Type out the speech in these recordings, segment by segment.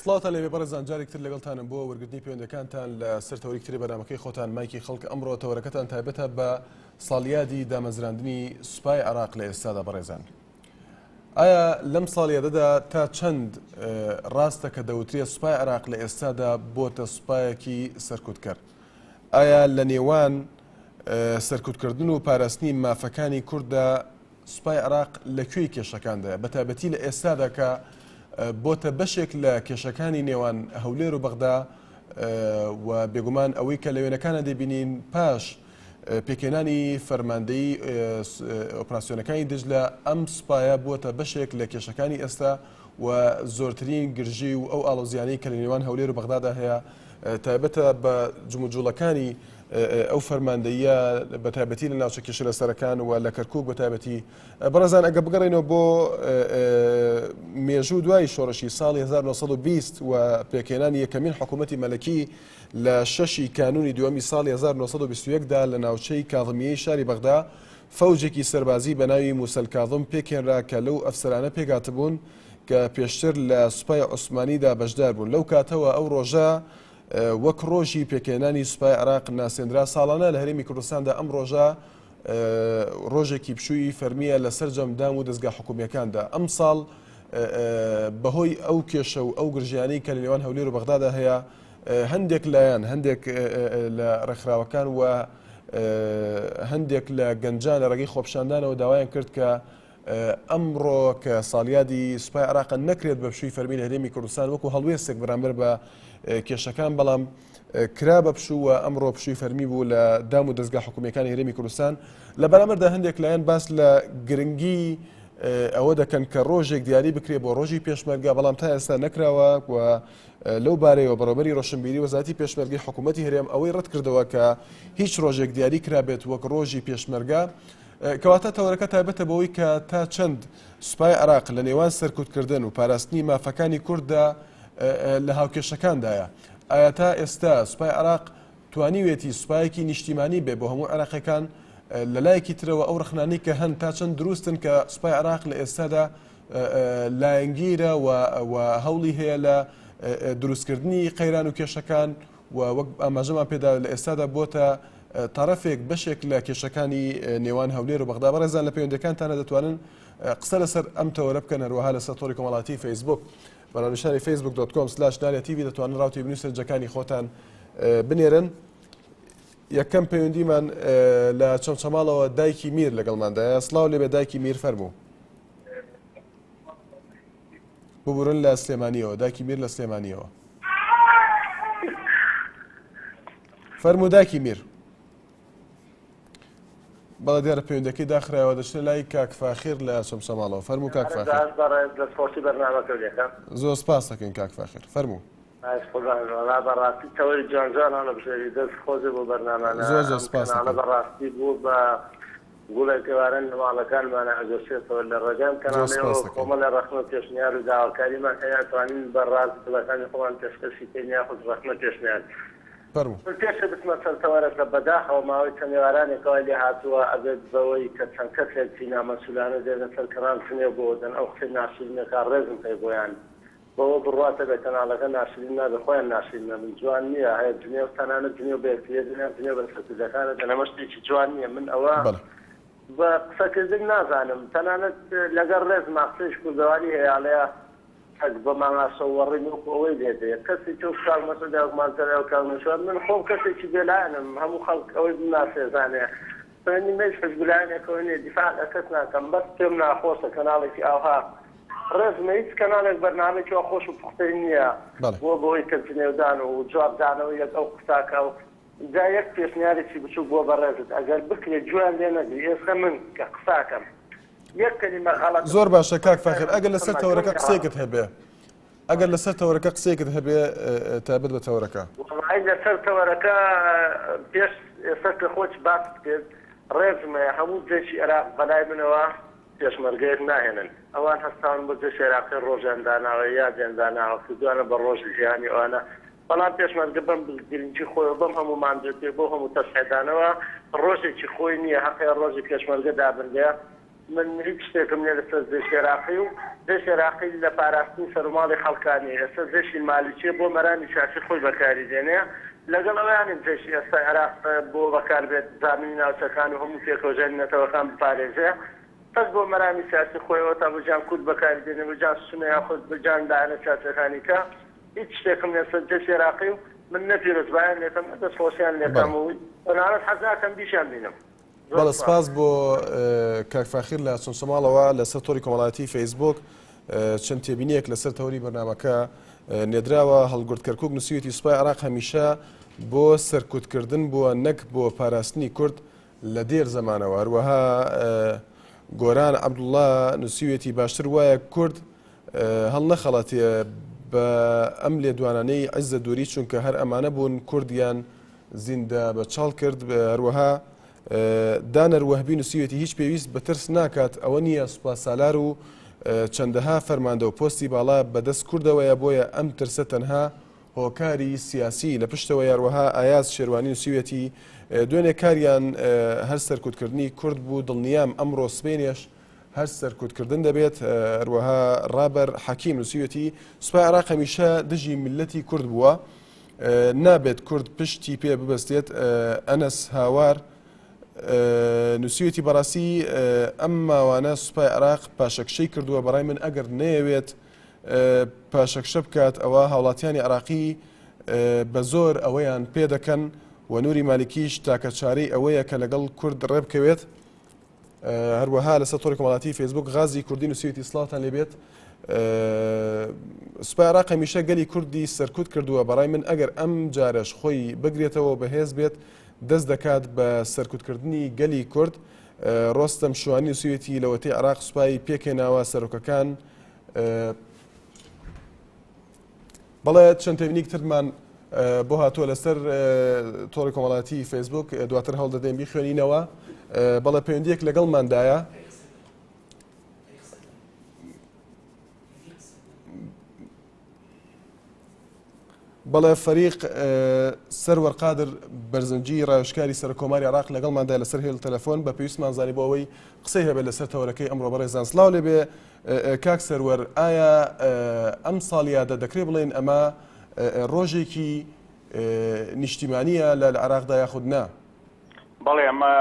سڵاتە لێ بەڕێزان جارێک تر لەگەڵتانم بۆ وەرگرتنی پەیوەندەکانتان لە سەر تەوریکتری بەنامەکەی خۆتان مایکی خەڵک ئەمڕۆ تەوەرەکەتان تایبەتە بە ساڵیادی دامەزراندنی سوپای عێراق لە ئێستادا بەڕێزان. ئایا لەم ساڵیادەدا تا چەند ڕاستە کە دەوترێت سوپای عێراق لە ئێستادا بۆتە سوپایەکی سەرکوتکەر؟ ئایا لە نێوان سەرکوتکردن و پاراستنی مافەکانی کورددا سوپای عێراق لەکوێی کێشەکاندایە بەتایبەتی لە ئێستادا کە بۆتە بەشێک لە کێشەکانی نێوان هەولێر و بەغدا و بێگومان ئەوەی کە لە وێنەکانە دەبینین پاش پێکێنانی فەرماندەی ئۆپراسیۆنەکانی دژلە ئەم سوپایە بووەتە بەشێک لە کێشەکانی ئێستا و زۆرترین گرژی و ئەو ئاڵۆزیانەی کە لە نێوان هەولێر و بەغدادا هەیە تایبەتە بە جموجوڵەکانی ئەو فەرماندەیە بەتایبەتی لە ناوچە کێشە لەسەرەکان و لە کەرکووک بەتایبەتی. بەڕێزان ئەگە بگەڕێنەوە بۆ مێژوو دوای شۆڕشی ساڵی 1920 و پێکێنانی یەکەمین حکوومەتی مەلەکی لە 6 کانونی دووەمی ساڵی 1921دا لە ناوچەی کاظمیەی شاری بەغدا فەوجێکی سەربازی بە ناوی موسەل کاظم پێکێنرا کە لەو ئەفسەرانە پێگاتبوون کە پێشتر لە سوپای عوسمانیدا بەشدار بوون. لەو کاتەوە ئەو ڕۆژە وەک ڕۆژی پێکێنانی سوپای عێراق ناسێنرا. ساڵانە لە هەرێمی کوردستاندا ئەم ڕۆژە ڕۆژێکی پشووی فەرمیە لەسەر جەمدان و دەستگا حکوومیەکاندا. ئەم ساڵ بەهۆی ئەو کێشە و ئەو گرژیانەی کە لە نێوان هەولێر و بەغدادا هەیە هەندێک لایەن هەندێک لە ڕێکخراوەکان و هەندێک لە گەنجان لە ڕێگەی خۆپیشاندانەوە داوایان کرد کە ئەمڕۆ کە ساڵیادی سوپای عێراق نەکرێت بە پشووی فەرمی لە هەرێمی کوردستان وەکو هەڵوێستێک بەرامبەر بە کێشەکان، بەڵام کرا بە پشووە ئەمڕۆ پشووی فەرمی بوو لە دام و دەستگا حکوومیەکانی هەرێمی کوردستان. لە بەرامبەردا هەندێک لایەن باس لە گرنگی ئەوە دەکەن کە ڕۆژێک دیاری بکرێت بۆ ڕۆژی پێشمەرگە، بەڵام تا ئێستا نەکراوە و لەو بارەیەوە بەڕێوەبەری ڕۆشنبیری وەزارەتی پێشمەرگەی حکوومەتی هەرێم ئەوەی ڕەت کردەوە کە هیچ ڕۆژێک دیاری کرابێت وەک ڕۆژی پێشمەرگە. کەواتە تەوەرەکە تایبەتە بەوەی کە تا چەند سوپای عێراق لە نێوان سەرکوتکردن و پاراستنی مافەکانی کورددا لە هاوکێشەکاندایە. ئایا تا ئێستا سوپای عێراق توانیوێتی سوپایەکی نیشتیمانی بێ بۆ هەموو عێراقیەکان لە لایەکی ترەوە ئەو ڕخنانەی کە هەن تا چەند دروستن کە سوپای عێراق لە ئێستادا لایەنگیرە و هەوڵی هەیە لە دروستکردنی قەیران و کێشەکان و وەک ئاماژەمان پێدا لە ئێستادا بۆتە تەرەفێک بەشێک لە کێشەکانی نێوان هەولێر و بەغدا. بەڕێزان لە پەیوەندەکانتانە دەتوانن قسە لەسەر ئەم تەوەرە بکەن هەروەها لەسەر تۆڕی کۆمەڵایەتی فەیسبوک بەناوشاری facebook.com/naliatv دەتوانن ڕاوتی بنووسن جەکانی خۆتان بنێرن. یەکەم پەیوەندیمان لە چەمچەماڵەوە دایکی میر لەگەڵماندایە. سڵاو لێبێ دایکی میر، فەرموو. ببورن لە سلێمانیەوە، دایکی میر لە سلێمانیەوە. فەرموو دایکی میر. بەڵێ دیارە پەیوەندەکەی داخرایەوە دەچنە لای کاک فاخیر لە چەمچەماڵەوە. فەرموو کاک فاخیر. زۆر سپاس دەکەین کاک فاخیر، فەرموو. بەڕاستی تەوەری جوانجوانانە بژێری دەست خۆزی بۆ بەرنامانە زۆر سپاس بەڕاستی بوو بە گوڵێکێوارن ماڵەکانمانە ئەگەشێتەوە لە ڕێگەم کەناڵەوە کۆمەڵە ڕەخنە پێشنیار و داواکاریمان هەیە توانین بەڕاست دڵەکانی خۆمان پێشکەشی پێین یاخود ڕەخنە پێشنیار. پێشە بچمە سەر تەوەرەکە بەداخەوە ماوەی چەند ئێوارانێکەوە لێ هاتووە ئەبێت بەوەی کە چەند کەسێکی نامەسوولانە دێنە سەر کەڕانچنێ بۆ دەن ئەو قسەی ناشرینەکە ڕێزم پێی بۆیان بەوە بڕاتە بە کەناڵەکە ناشرین نابێ خۆیان ناشرینە من جوان نییە هەیە دنیا و تەنانەت دنیا بێتیە دنیا بە سەتیدەکانە دەنەمە شتێکی جوان نییە. من ئەوە بە قسەکردن نازانم تەنانەت لەگەڵ ڕێز ماقسەیش کوردەواری هەیەڵەیە حەز بە ماماسەوەڕین وەکو ئەوەی دێتەیە کەسی تۆ کاڵ مەسەدا مالتەرە و کاڵ نشوار من خۆم کەسێکی بێلایەنم هەموو خەڵک ئەوەی بناسێزانێ فەرنی مەش حزبلایەنێکەوە نیە دیفاع لە کەس ناکەم بەس پێم ناخۆشە کەناڵێکی ئاوها ڕێزمە هیچ کەناڵێک بەرنامێکی خۆش و پوختەی نییە بۆ بۆی کەنجنێودان و جوابدانەوە یەک ئەو قساکە و جا یەک پێشنیارێکی بچوو بۆ بەڕێزت ئەگەر بکرێت جوان لێ نەگری ئێستا من کە قساکەم یەک کەلیمە غەڵەت. زۆر باشە کاک فاخیر، ئەگەر لەسەر تەوەرەکە قسێکت هەبێ ئەگەر لەسەر تەوەرەکە قسێکت هەبێ تایبەت بە تەوەرەکە لەسەر تەوەرەکە پێش ئێستا کە خۆچ باس کرد ڕێزمە هەموو جێشی عێراق بەلای منەوە پێشمەرگەیەک ناهێنن ئەوان هەستان بۆ جێشی عێراقی ڕۆژیان داناوە یادیان داناوە کردوانە بە ڕۆژی ژیانی ئەوانە بەڵام پێشمەرگە بەم گرنگی خۆی بەم هەموو ماندوێت بۆ هەموو تەسعێدانەوە ڕۆژێکی خۆی نییە حەقی ڕۆژی پێشمەرگە دابردەیە من هیچ شتێکم لێ لەسەر زێشی عێراقی و زێشی عێراقی لە پاراستنی سەرماڵی خەڵکانی ئێستا زێشی مالیکیە بۆ مەرانی شاسی خۆی بەکاری دێنێ لەگەڵ ئەویانم زێشی ئێستا عێراق بۆ بەکاربێت زانینی ناوچەکان و هەموو تێکۆژێنێتەوەکان بپارێزێ پس بۆ مەرانی سیاسی خۆیەوە تا بجان کورد بەکاری دێنێ بجان سونە یاخود بجان داهێنە سیاسەکانی کە هیچ شتێکم لێسەر زێشی عێراقی و من نەپیرۆزبایان لێتم دەستخۆشیان لێتم و بەناوەت حەزاکەم بیشیان بینم. بەڵێ سپاس بۆ کاک فاخیر لە چونسەماڵەوە لەسەر تۆری کۆمەڵایەتی فەیسبوک چەند تێبینیەک لەسەر تەوری بەرنامەکە نێدراوە هەڵگورد کەرکووک نووسیوێتی سوپای عێراق هەمیشە بۆ سەرکوتکردن بووە نەک بۆ پاراستنی کورد لە دێر زەمانەوە هەروەها گۆران عەبدوڵڵا نووسیوێتی باشتر وایە کورد هەڵ نەخەڵەتێ بە ئەم لێدوانانەی عیزە دووری چونکە هەر ئەمانە بوون کوردیان زیندە بە چاڵ کرد هەروەها دانەر وەهبی نووسیوێتی هیچ پێویست بە ترس ناکات ئەوە نییە سوپاسسالار و چەندەها فەرماندە و پۆستی باڵا بەدەست کوردەوەیە بۆیە ئەم ترسە تەنها هۆکاری سیاسی لە پشتەوە یاروەها ئایاز شێروانی نووسیوێتی دوێنێ کاریان هەر سەرکوتکردنی کورد بوو دڵنیام ئەمڕۆ سبێنێش هەر سەرکوتکردن دەبێت هەروەها ڕابەر حەکیم نووسیوێتی سوپای عێراق هەمیشە دژی میلەتی کورد بووە نابێت کورد پشتی پێ ببەستێت ئەنەس هاوار نووسیوێتی بەڕاستی ئەم ماوانە سوپای عێراق پاشەکشەی کردووە بەڕای من ئەگەر نەیەوێت پاشەکشە بکات ئەوە هاوڵاتیانی عێراقی بە زۆر ئەوەیان پێ دەکەن و نووری مالیکیش تاکە چارەی ئەوەیە کە لەگەڵ کورد ڕێبکەوێت هەروەها لەسەر تۆری کۆمەڵایەتی فەیسبوک غازی کوردی نووسیوێتی سڵاوتان لێبێت سوپای عێراق هەمیشە گەلی کوردی سەرکوت کردووە بەڕای من ئەگەر ئەم جارەش خۆی بگرێتەوە بەهێز بێت دەست دەکات بە سەرکوتکردنی گەلی کورد ڕۆستەم شوانی نووسیوێتی لەوەتەی عێراق سوپای پێکێناوە سەرۆکەکان بەڵێ چەند تێبینی ترمان بۆ هاتووە لەسەر تۆڕی کۆمەڵایەتی فەیسبوک دواتر هەڵ دەدەین بیخوێنینەوە بەڵێ پەیوەندیەک لەگەڵماندایە بەڵێ فەریق سەروەر قادر بەرزنجی ڕایشکاری سەرکۆماری عێراق لەگەڵماندا لەسەر هێڵ تەلەفۆن بە پێویستمان زانی بۆ ئەوەی قسەی هەبێت لەسەر تەوەرەکەی ئەمڕۆ بەڕێزان سڵاو لێبێ کاک سەروەر ئایا ئەم ساڵیادە دەکرێت بڵێن ئەمە ڕۆژێکی نیشتیمانیە لە عێراقدا یاخود نا؟ بەڵێ ئەمە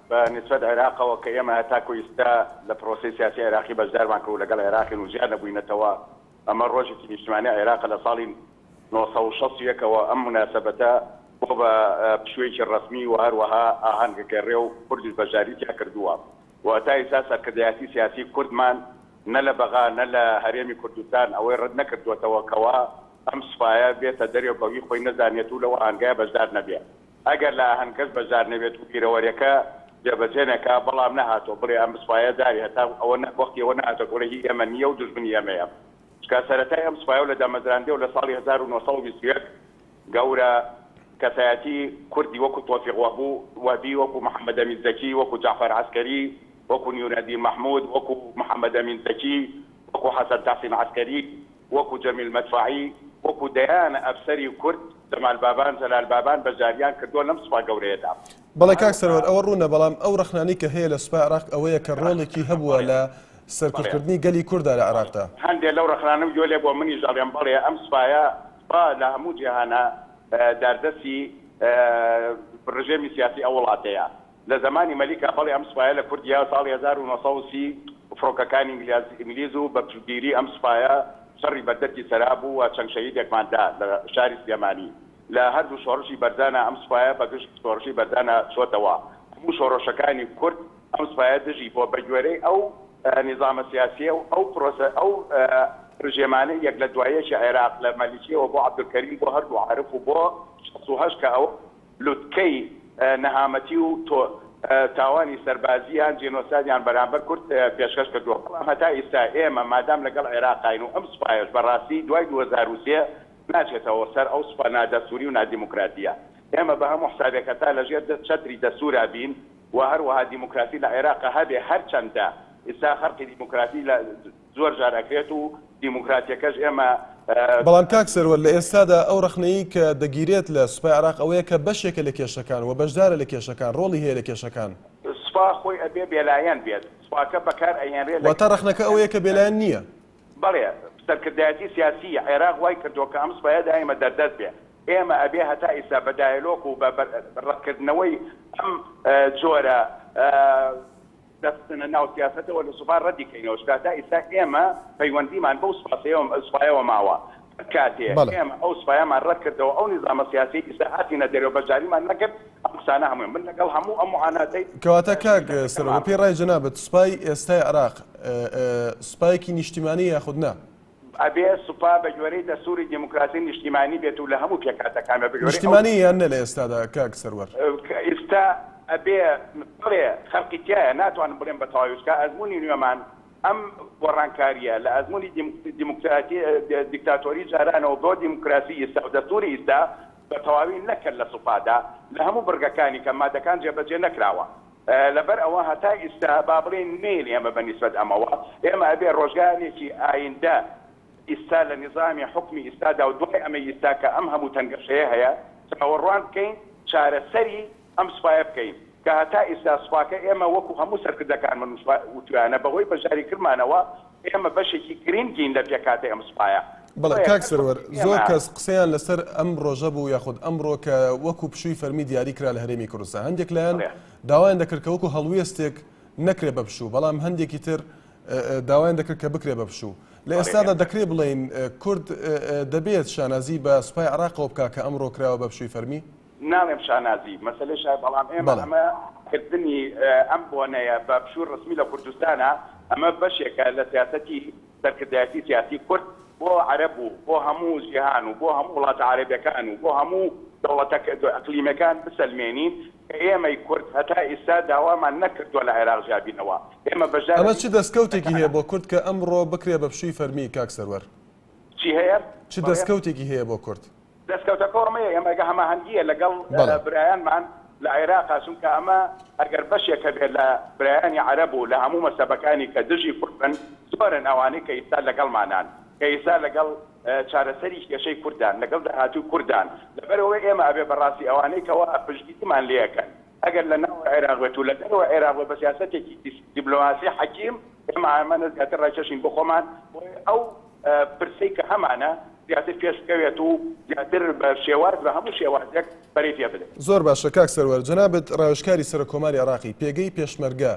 بە نسبەت عێراقەوە کە ئێمە هەتاکو ئێستا لە پرۆسی سیاسی عێراقی بەشدارمان کرد لەگەڵ عێراقی و زیاد نەبووینەتەوە ئەمە ڕۆژێکی نیشتیمانی عێراق لە ساڵی 1960ەوە ئەم مناسبەتە بۆ بە پشوێکی ڕسمی و هەروەها ئاهەنگەکەڕێ و کوردی بەشداریتیا کردووە و تا ئێستا سەرکردایەتی سیاسی کوردمان نە لە بەغا نە لە هەرێمی کوردستان ئەوەی ڕەت نەکردوێتەوە کەوا ئەم سوپایە بێتە دەرێ بەوی خۆی نەزانێت و لەوە ئاهەنگایە بەشدار نەبێت ئەگەر لە ئاهەنگەکەش بەشدار نەبێت و پیرەوەریەکە جێبەجێنێکە بەڵام نەهاتۆ بڵێ ئەم سوپایە داری هەتا ئەوە وەختی ئەوە نەهاتە گۆرەی ئێمە نییە و دژمنی ئێمەیە چکە سەرەتای ئەم سوپایە لە دامەزراندێ و لە ساڵی 1921 گەورە کەسایەتی کوردی وەکو تۆفیق وەهبی وەکو محەممەد ئەمین زەکی وەکو جعفەر عەسکەری وەکو نیورەدین مەحموود وەکو محەممەد ئەمین زەکی وەکو حەسەن تەحسین عەسکەری وەکو جەمیل مەدفەعی وەکو دەیانە ئەفسەری کورد جەمال بابان جەلال بابان بەجاریان کردووە لەم سوپا گەورەیەدا. بەڵێ کاک سەروەر ئەوە ڕوونە بەڵام ئەو ڕەخنانی کە هەیە لە سوپای عێراق ئەوەیە کە ڕۆڵێکی هەبووە لە سەرکوتکردنی گەلی کووردا لە عێراقدا. هەندێک لەو ڕەخنانم گوێ لێ بۆ منی ژاڵیان بەڵێ ئەم سوپایە لە هەموو جیهانە داردەسی ڕژێمی سیاسی ئەو وڵاتەیە لە زمانی مەلیکا بەڵێ ئەم سوپایە لە کوردیا ساڵی 1930 فڕۆکەکانی ئینگلیز و بە پشتگیری ئەم سوپایە شەڕی بەردەرکی سەرا بوو و چەند شەهیدێکماندا لە شاری سلێمانی لە هەردوو شۆڕشی بەردانە ئەم سوپایە بەگشت شۆڕشی بەردانە چۆتەوە هەموو شۆڕشەکانی کورد ئەم سوپایە دژی بۆ بەگوێرەی ئەو نظامە سیاسیە و ئەو پرۆسە ئەو ڕژێمانە یەک لە دوایەکی عێراق لە مەلیکیەوە بۆ عەبدولکەریم بۆ هەردوو عارف و بۆ 68 کە ئەو لوتکەی نەهامەتی و تاوانی سەربازیان جێنۆسایدیان بەرامبەر کورد پێشکەش کردووە بەڵام هەتا ئێستا ئێمە مادام لەگەڵ عێراقین و ئەم سوپایەش بەڕاستی دوای 2003 ناچێتەوە سەر ئەو سوپا نادەستوری و نادیموکراتیە ئێمە بە هەموو حسابێکە تا لەژێر چەتری دەستورا بین و هەروەها دیموکراسی لە عێراقە هەبێ هەرچەندە ئێستا خەرقی دیموکراتی لە زۆر جارەکرێت و دیموکراتیەکەش ئێمە بەڵام کاک سەروەر لە ئێستادا ئەو ڕەخنەیی کە دەگیرێت لە سوپای عێراق ئەوەیە کە بەشێکە لە کێشەکان و بەشدارە لە کێشەکان ڕۆڵی هەیە لە کێشەکان سوپا خۆی ئەبێ بێلایەن بێت سوپاکە بەکار ئەهێنرێ واتە ڕەخنەکە ئەوەیە کە بێلایەن نییە بەڵێ سەرکردایەتی سیاسی عێراق وای کردووە کە ئەم سوپایە دائیمە دەردەست بێ ئێمە ئەبێ هەتا ئیستا بە دایلۆک و بە ڕەتکردنەوەی ئەم جۆرە دەستنە ناو سیاسەتەوە لە سوپا ڕەتیکەینەوە کاتا ئیستا ئێمە پەیوەندیمان بەو سوپایەوە ماوە کاتێ ئێمە ئەو سوپایەمان ڕەت کردەوە ئەو نیزامە سیاسی ئیستا هاتینە دەرەوە بەجاریمان نەکرد ئەم قسانە هەمووی من لەگەڵ هەموو ئەم معاناتەی کەواتە کاک سەرۆر پێی ڕای جەنابەت سوپای ئێستای عێراق سوپایەکی نیشتیمانی یاخود نا ئەبێ سوپا بە گوێرەی دەستوری دیموکراسی نیشتیمانی بێت و لە هەموو پێکاتەکان بە نیشتیمانی یان نە لە ئێستادا کاک سەروەر ئێستا ئەبێ بڵێ خەڵقی تایە ناتوانم بڵێم بە تەواویشکە ئەزمموی نوێمان ئەم گۆڕانکاریە لە ئەزمموی دیموکراتی دیکتاتۆری جارانەوە بۆ دیموکراسی ئێستا و دەستوری ئێستا بە تەواوی نەکرد لە سوپادا لە هەموو بەرگەکانی کە مادەکان جێبەجێ نەکراوە لەبەر ئەوە هەتا ئێستا با بڵێن نێن ئێمە بەنسبەت ئەمەوە ئێمە ئەبێ ڕۆژگارێکی ئایندە ئێستا لە نظامی حکمی ئێستادا و دوای ئەمە ئێستا کە ئەم هەموو تەنگەشەیە هەیە چاوەڕوان بکەین چارەسەری ئەم سوپایە بکەین کە هەتا ئێستا سوپاکە ئێمە وەکو هەموو سەرکردەکانمان وتوانە بەهۆی بەشداری کردمانەوە ئێمە بەشێکی گرنگین لە پێکاتی ئەم سوپایە. بەڵێ کاک سەروەر زۆر کەس قسەیان لەسەر ئەم ڕۆژە بوو یاخود ئەمڕۆ کە وەکو پشووی فەرمی دیاری کرا لە هەرێمی کوردستان هەندێک لایەن داوایان دەکرد کە وەکو هەڵوێستێک نەکرێ بە پشوو بەڵام هەندێکی تر داوایان دەکرد کە بکرێ بە پشوو لە ئێستادا دەکرێت بڵێن کورد دەبێت شانازی بە سوپای عێراقەوە بکا کە ئەمڕۆ کراوە بە پشووی فەرمی ناڵێم شانازی مەسەلەی شای بەڵام ئێمە ئەمە کردنی ئەم بۆنەیە بە پشوو ڕسمی لە کوردستانە ئەمە بەشێکە لە سیاسەتی سەرکردایەتی سیاسی کورد بۆ عەرەب و بۆ هەموو جیهان و بۆ هەموو وڵاتە عەرەبیەکان و بۆ هەموو دەوڵەتە ئەقلیمەکان بسەلمێنین کە ئێمەی کورد هەتا ئێستا داوامان نەکردووە لە عێراق جیابینەوە ئێمە بەژار ئەمە چ دەستکەوتێکی هەیە بۆ کورد کە ئەمڕۆ بکرێ بە پشووی فەرمی کاک سەروەر چی هەیە چ دەستکەوتێکی هەیە بۆ کورد دەستکەوتەکە ئەمەیە ئێمەگە هەماهەنگیە لەگەڵ برایانمان لە عێراق چونکە ئەمە ئەگەر بەشێکە بێت لە برایانی عەرەب و لە هەموو مەسەبەکانی کە دژی کوردن زۆرن ئەوانەی کە ئێستا لەگەڵمانان کە ئێستا لەگەڵ چارەسەری کێشەی کوردان لەگەڵ داهاتوو کوردان لەبەرەوەی ئێمە ئەبێ بەڕاستی ئەوانەی کەەوە پشتگیریمان لێەکەن ئەگەر لە ناو عێراق بێت و لە دەرەوە عێراق بە سیاسەتێکی دیپلۆماسی حەکیم ئێمە ئەمانە زیاتر ڕایکێشین بۆ خۆمان ئەو پرسەی کە هەمانە زیاتر پێشکەوێت و زیاتر بە شێواز بە هەموو شێوازێک بەرەی پێ بدەین. زۆر باشە کاک سەروەر جەنابەت ڕاوێژکاری سەرۆکۆماری عێراقی پێگەی پێشمەرگە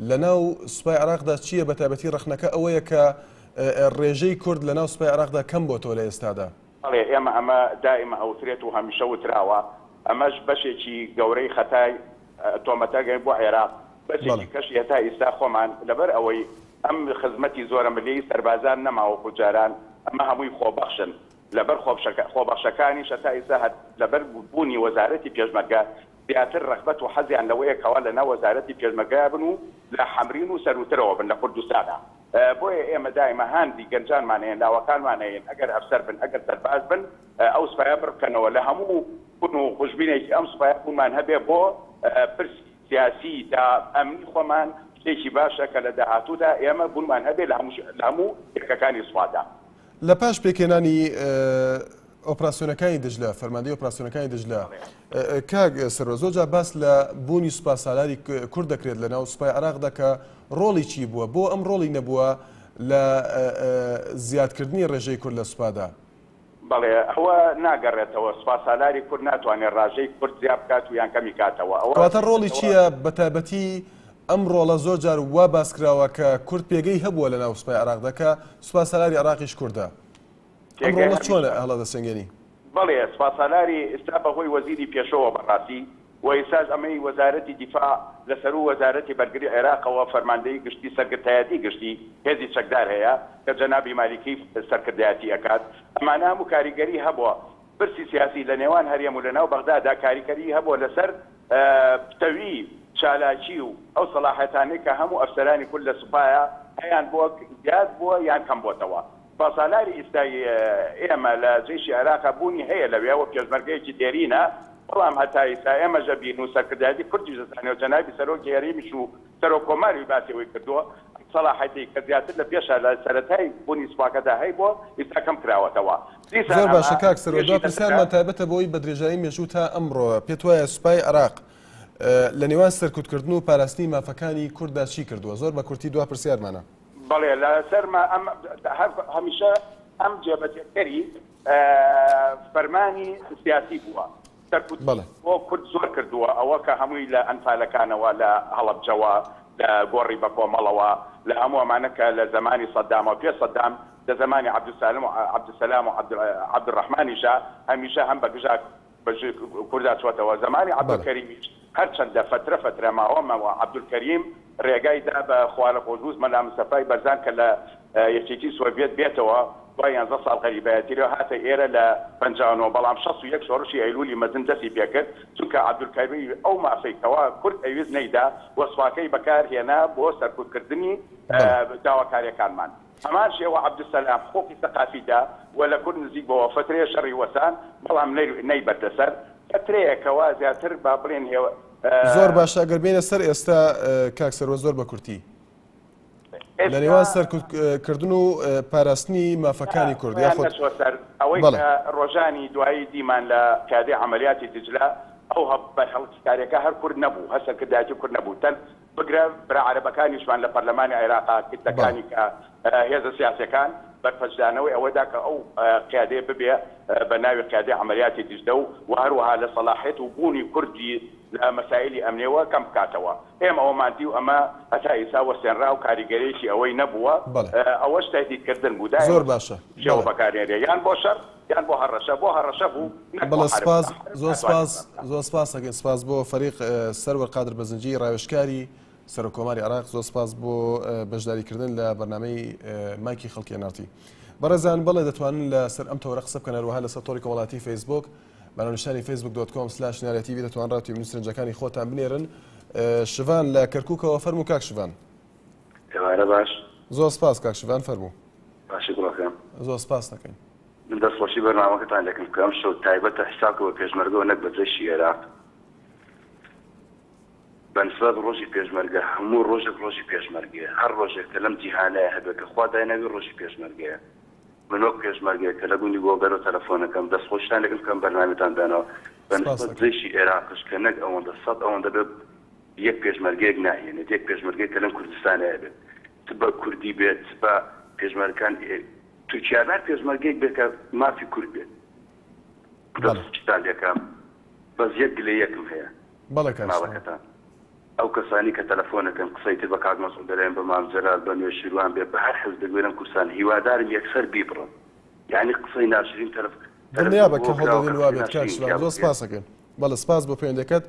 لە ناو سوپای عێراقدا چییە بە تایبەتی ڕەخنەکە ئەوەیە کە ڕێژەی کورد لە ناو سوپای عێراقدا کەم بۆتەوە لە ئێستادا؟ بەڵێ ئێمە ئەمە دائیمە ئەوترێت و هەمیشە وتراوە ئەمەش بەشێکی گەورەی خەتای تۆمەتەگەی بۆ عێراق بەشێکی کەشی هەتا ئێستا خۆمان لەبەر ئەوەی ئەم خزمەتی زۆرە ملیی سەربازان نەماوەکو جاران ئەمە هەمووی خۆبەخشن لەبەر خۆبەخشەکانی هەتا ئێستا لەبەر بوونی وەزارەتی پێشمەرگە زیاتر ڕەغبەت و حەزیان لەوەیە کەوا لە ناو وەزارەتی پێشمەرگە بن و لە حەمرین و سەروترەوە بن لە کوردستانە بۆیە ئێمە دائیمە هاندی گەنجانمان هەیە لاوەکانمان هەیە ئەگەر ئەفسەر بن ئەگەر سەرباز بن ئەو سوپایە بڕکەنەوە لە هەموو کون و خوشبینێکی ئەم سوپایە بوونمان هەبێ بۆ پرسی سیاسی تا ئەمنی خۆمان شتێکی باشە کە لە داهاتوودا ئێمە بوونمان هەبێ لە هەموو یەکەکانی سوپادا. لە پاش پێکێنانی ئۆپراسیۆنەکانی دژلە فەرماندەی ئۆپراسیۆنەکانی دژلە کاک سەروەر زۆرجار باس لە بوونی سوپا سالاری کورد دەکرێت لە ناو سوپای عێراقدا کە ڕۆڵی چی بووە بۆ ئەم ڕۆڵی نەبووە لە زیادکردنی ڕێژەی کورد لە سوپادا؟ بەڵێ ئەوە ناگەڕێتەوە سوپا سالاری کورد ناتوانێت ڕاژەی کورد زیاد بکات و یان کەمی کاتەوە کەواتە ڕۆڵی چییە بە تایبەتی ئەم ڕۆڵە زۆرجار وا باسکراوە کە کورد پێگەی هەبووە لە ناو سوپای عێراقدا کە سوپا سالاری عێراقیش کوردە ئەم ڕۆڵە چۆنە هەڵە دەسەنگێنی؟ بەڵێ سوپا سالاری ئێستا بەهۆی وەزیری پێشەوە بەڕاستی و ئێستاش ئەمەی وەزارەتی دیفاع لەسەر و وەزارەتی بەرگری عێراقەوە فەرماندەی گشتی سەرکردایەتی گشتی هێزی چەکدار هەیە کە جەنابی مالیکی سەرکردایەتی ئەکات ئەمانە هەموو کاریگەری هەبووە برسی سیاسی لە نێوان هەرێم و لە ناو بەغدادا کاریگەری هەبووە لەسەر پتەوی چالاکی و ئەو سەلاحەتانەی کە هەموو ئەفسەرانی کورد لە سوپایە هەیان بۆ زیاد بووە یان کەم بۆتەوە سالاری ئێستای ئێمە لە جێشی عێراقا بوونی هەیە لەوێەوە پێشمەرگەیەکی دێرینە بەڵام هەتا ئێستا ئێمە ژەبین و سەرکردایەتی کوردی دەزانێت جەنابی سەرۆکی هەرێمیش و سەرۆکۆماری باسیەوەی کردووە سەلاحەتی کە زیاتر لە پێشە لە سەرەتای بوونی سوپاکەدا هەی بۆ ئێستا کەم کراوەتەوە. زۆر باشە کاک سەرۆر دوای پرسیارمان تایبەتە بۆی بە درێژایی مێژوو تا ئەمڕۆ پێت وایە سوپای عێراق لە نێوان سەرکوتکردن و پاراستنی مافەکانی کورددا چی کردووە؟ زۆر بە کورتی دوا پرسیارمانە. بەڵێ لەسەرمە هەمیشە ئەم جێبەجێکەری فەرمانی سیاسی بووە. بۆ کورد زۆر کردووە ئەوە کە هەمووی لە ئەنفالەکانەوە لە هەڵەبجەوە لە گۆڕی بە کۆمەڵەوە لە هەموو ئەمانەکە لە زمانی سەدامەوە پێ سەدام لە زمانی عەبدولسەلام و عەبدولڕەحمانیشە هەمیشە هەم بە گژا کوردا چۆتەوە. زمانی عەبدولکەریمیش هەرچەندە فترە ماوەمەوە عەبدولکەریم ڕێگای دا بە خوارە خۆزوز مەلا مستەفای بەرزان کە لە یەکێتی سۆڤێت بێتەوە دوای 11 ساڵ غەریبەتیەوە هاتە ئێرە لە 59 بەڵام 61 شۆڕشی ئەیلولی مەزن دەستی پێکرد چونکە عەبدولکەریم ئەو مافەیکەوە کورد ئەویست نەیدا وەسواکەی بەکارهێنا بۆ سەرکوتکردنی داواکاریەکانمان. هەمان شێوە عەبدولسەلام خۆکی سەقافیدا و لە کورد نزیک بەوە فترەیە شەڕی وەسان بەڵام نەیبەردەسەر فترەیەکەوە زیاتر با بڵێن زۆر باشە ئەگەر بێنە سەر ئێستا کاک سەروە زۆر بە کورتی لە نێوان سەرکردن و پاراستنی مافەکانی کورد یاخۆ ئەوەی ڕۆژانی دوایی دیمان لە کادەی عەمەلیاتی دجلە ئەو هەڵکاریەکە هەر کورد نەبوو هەسەرکردایەتی کورد نەبوو تەن بگرە برا عەرەبەکانیشمان لە پەرلەمانی عێراقا کردەکانی کە هێزە سیاسیەکان بەرپەرچدانەوەی ئەوەدا کە ئەو قیادەیە ببێ بە ناوی قیادەی عەمەلیاتی دجلە و هەروەها لە سەلاحیەت و بوونی کوردی لە مەسائلی ئەمنیەوە کەم بکاتەوە. ئێمە ئەومانتی و ئەمە هەتا ئیسا وەستێنرا و کاریگەریەکی ئەوەی نەبووە ئەوەش تایدیدکردن بوو زۆر باشە شێوە بەکارهێنرێ یان بۆ شەڕ یان بۆ هەڕەشە بوو. بەڵێ سپاس زۆر سپاس ئەگەن سپاس بۆ فەریق سەروەر قادر بەزنجی ڕاوێژکاری سەرۆکۆماری عێراق زۆر سپاس بۆ بەشداریکردن لە بەرنامەی مایکی خەڵکی ناوتی. بەڕێزان بەڵێ دەتوانن لە سەر ئەم تەورە قسە بکەن هەروەها لەسەر تۆڕی کۆمەڵایەتی فەیسبوک بەناونیشانی facebook.com/نارێتیڤی دەتوان ڕاتی نووسنجەکانی خۆتان بنێرن. شڤان لە کەرکووکەوە فەرموو کاک شڤان. باش زۆر سپاس کاک شڤان فەرموو. باشی گوڵەکەم زۆر سپاس دەکەین. من دەستخۆشی بەرنامەکەتان دەکەم کە ئەم شەو تایبەتە حسابکەوە پێشمەرگەوە نەک بەجێشی عێراق بەنسبەت ڕۆژی پێشمەرگە هەموو ڕۆژێک ڕۆژی پێشمەرگەیە هەر ڕۆژێک کە لەم جیهانەیە هەبێت کە خوا دایناوی ڕۆژی پێشمەرگەیە من وەک پێشمەرگەیە کە لە گوندی گۆگەرە تەلەفۆنەکەم دەستخۆشتان دەکەم کەم بەرنامەتان دانەوە بەنسبەت جێشی عێراقش کە نەک ئەوەندە سەد ئەوەندە بێت یەک پێشمەرگەیەک ناهێنێت یەک پێشمەرگەیە کە لەم کوردستانەیە بێت بە کوردی بێت بە پێشمەرگەکان تووچیانار پێشمەرگەیەک بێت کە مافی کورد بێت دەستان دەکەم بەس یەک گلە یەکم هەیە ماڵەکەتان ئەو کەسانی کە تەلەفۆنەکەن قسەی تر بە کاک مەسعود دەڵێن بە مام جەلال بە نوێ شیروان بێ بە هەر حەز دەگوێنم کورسان هیوادارم یەکسەر بیبڕن یعنی قسەی ناشرین دڵنیا بە کە هەڵدەدەین وا بێت کاک شڤان زۆر سپاس دەکەن. بەڵێ سپاس بۆ پەیوەندەکەت.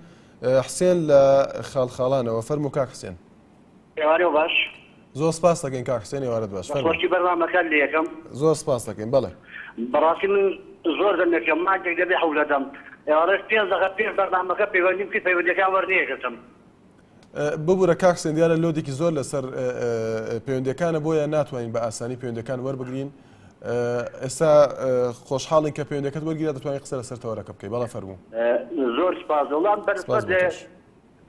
حسێن لە خاڵخاڵانەوە فەرموو کاک حسێن. ئێوارێ باش زۆر سپاس دەکەین کاک حسێن ئێوارەت باش خۆشی بەرنامەکان لێ یەکەم زۆر سپاس دەکەین. بەڵێ بەڕاستی من زۆر دەمێکم مانجێک دەبێ حەولەدەم ئێوارەش 5 دقیقە پێش بەرنامەکە پەیوەندیم کرد پەیوەندیەکان وەرنێگرتم ببوورە کاک حسێن دیارە لۆدێکی زۆر لەسەر پەیوەندیەکانە بۆیە ناتوانین بە ئاسانی پەیوەندیەکان وەربگرین. ئێستا خۆشحاڵین کە پەیوەندیەکەت وەرگیرا دەتوانین قسە لەسەر تەوەرەکە بکەی. بەڵێ فەرموو. زۆر سپاس وەڵام بەنسبەت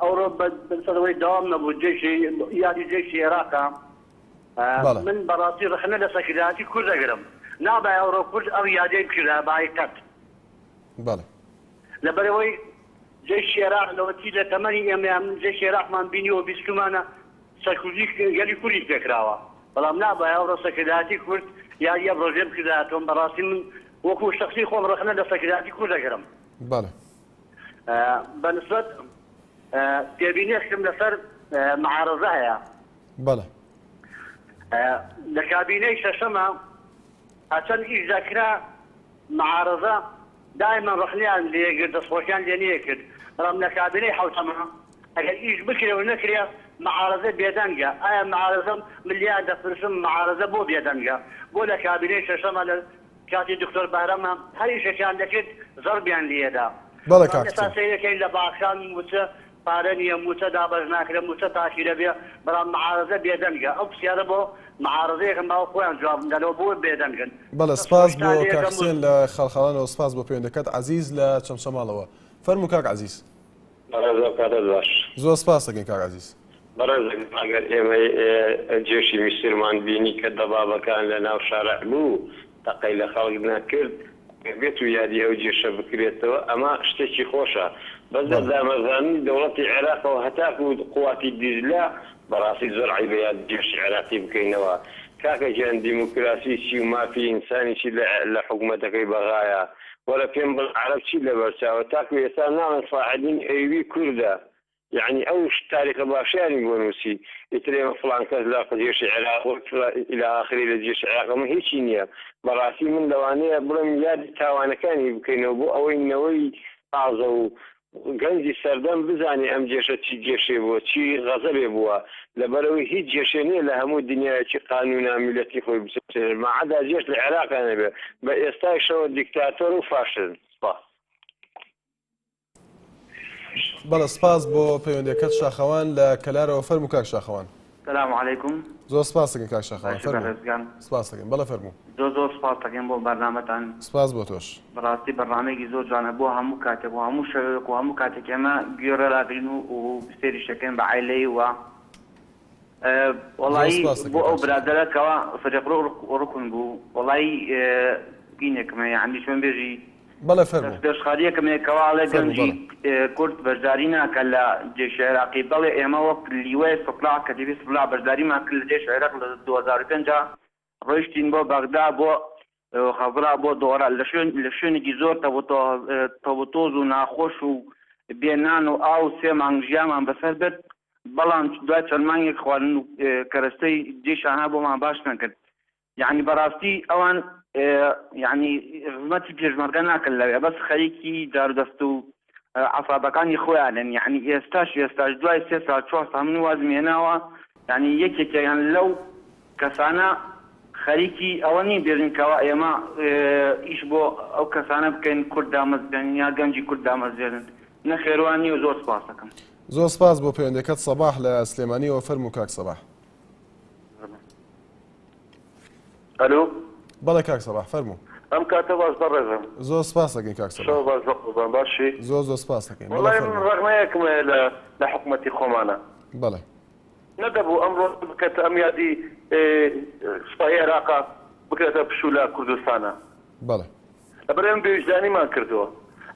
ئەوڕۆ بەسەرەوەی داوام نەبوو یادی جێشی عێراقا من بەڕاستی ڕخنە لە سەکردایەتی کورد دەگرم نابای ئەوڕۆ کورد ئەو یادەی بکرا بایکەت بەڵێ لەبەرەوەی جێشی عێراق لەوەتی لە تەمەنی ئێمە من جێشی عێراقمان بینیوە بیستمانە سەرکوردی گەلی کوردی پێکراوە بەڵام نابای ئەوڕۆ سەکردایەتی کورد یا یە ڕۆژێ بکردایەتەوە بەڕاستی من وەکو شەخسی خۆم ڕخنە لە سەکردایەتی کورد دەگرم. بەڵێ بەنسبەت کابینێشتم لەسەر معارەزە هەیە. بەڵێ لە کابینەی شەشەمە هەچەند ئیش دەکرا معارەزە دائما ڕخنیان لێگرت دەستخۆشیان لێ نییە کرد بەڵام لە کابینەی حەوتەمە ئەگەر ئیش بکرێ و نەکرێ معارەزە بێدەنگە ئایا معارەزەم ملیار دەپرسم معارەزە بۆ بێدەنگە بۆ لە کابینەی شەشەمە لە کاتی دکتۆر بارەمە هەر ئیشەکیان دەکرد زەربیان لێدا. بەڵێ کاک سەیرەکەی لە باخان وچە پارە نییە موچە دابەش ناکرێ موچە تاخیرە بێ بەڵام معارەزە بێدەنگە ئەو پرسیارە بۆ معارەزەیەکم باوە خۆیان جواب بدەنەوە بۆ بێدەنگن. بەڵێ سپاس بۆ کاک حسێن لە خاڵخاڵانەوە سپاس بۆ پەیوەندەکەت عەزیز لە چەمچەماڵەوە فەرموو کاک عەزیز. زۆر سپاس دەکەین کاک عەزیز. بەڕێزم ئەگەر ئێمە جێشی میسرمان بینی کە دەبابەکان لە ناو شارع بوو تەقەی لە خەڵک نەکرد بێت و یادی ئەو جێشە بکرێتەوە ئەمە شتێکی خۆشە بەس دامەزانی دەوڵەتی عێراقەوە هەتاکو و قواتی دیزلا بەڕاستی زۆر عیبەیە جێشی عێراقی بکەینەوە کاکە گیان دیموکراسی چی و مافی ئینسانی چی لە حکوومەتەکەی بەغایە وەرە پێم بڵ عەرەب چی لە بەرچاوە تاکو ئێستا ناڵن فاعلین ئەیوی کووردە يعني أو تاريخ باشياني بونوسي يتريم فلان كذا لا جيش العراق إلى آخره لجيش العراق ما هي شينية براسي من لوانية برم ياد تاوانا كان يبكينه بو أو إنه عازو گەنجی سەردەم بزانێ ئەم جێشە چی جێشێ بووە چی غەزەبێ بووە لەبەرەوەی هیچ جێشێ نییە لە هەموو دنیایکی قانونا میلەتی خۆی بچێت مەعەدا جێش لە عێراقا نەبێ بە ئێستایشەوە دیکتاتۆر و فاشن بەڵێ سپاس بۆ پەیوەندیەکەت شاخەوان لە کەلارەوە فەرموو کاک شاخەوان. السلام عليكم. زۆر سپاس دەکەین کاک شاخەوان فەرموو. سپاس دەکەین بەڵێ فەرموو. زۆر سپاس دەکەین بۆ بەرنامەتان. سپاس بۆ تۆش. بەڕاستی بەرنامەیەکی زۆر جوانە بۆ هەموو کاتێک و هەموو شەوێک و هەموو کاتێک ئێمە گوێرە لاگرین و سێریشەکەین بە عایلەی و وەڵایی بۆ ئەو برادەرەکەوە فەرێق ڕوکن بوو وەڵایی گینێکمە یعنی چۆن بێژی بەڵێ فەرموو دەستخاریەکەمێکەوە ئەڵێ گەنجی کورد بەشداری ناکە لە جێشی عێراقی بەڵێ ئێمە وەک لیوەی سوپلا کە دەبێت سوپلا بەشداریمان کرد لە جێشی عێراق لە 2005 ڕۆیشتین بۆ بەغدا بۆ خەزرا بۆ دۆڕە لە شوێنێکی زۆر تەوتۆز و ناخۆش و بێنان و ئاو سێ مانگ ژیانمان بەسەر بێت بەڵام دوای چەند مانگێک خواردن و کەرەستەی جێشانە بۆمان باش نەکرد یعنی بەڕاستی ئەوان یعنی خزمەتی پێشمەرگە ناکەن لەوێ بەس خەریکی دارودەست و عەسابەکانی خۆیانن یعنی ئێستاش دوای 3 ساڵ 4 ساڵ من وازم هێناوە یعنی یەکێکیان لەو کەسانە خەریکی ئەوە نین بێژنکەوە ئێمە ئیش بۆ ئەو کەسانە بکەین کورد دامەزبێن یا گەنجی کورد دامەزێنن نەخێوانی و زۆر سپاس دەکەم. زۆر سپاس بۆ پەیوەندیەکەت سەباح لە سلێمانیەوە فەرموو کاک سەباح. الو بەڵێ کاک سەباح فەرموو. ئەم کاتە باش بەڕێزم. زۆر سپاس دەکەین کاک سەباح. شەو باش بەقوربان باشی. زۆر سپاس دەکەین. وەڵای من ڕەغمەیەکمە لە حکوومەتی خۆمانە. بەڵێ. نەدەبوو ئەمڕۆ بکەتە ئەم یادی سوپای عێراقا بکرێتە پشوو لە کوردستانە. بەڵێ. لەبەر ئێمە بێویژدانیمان کردووە.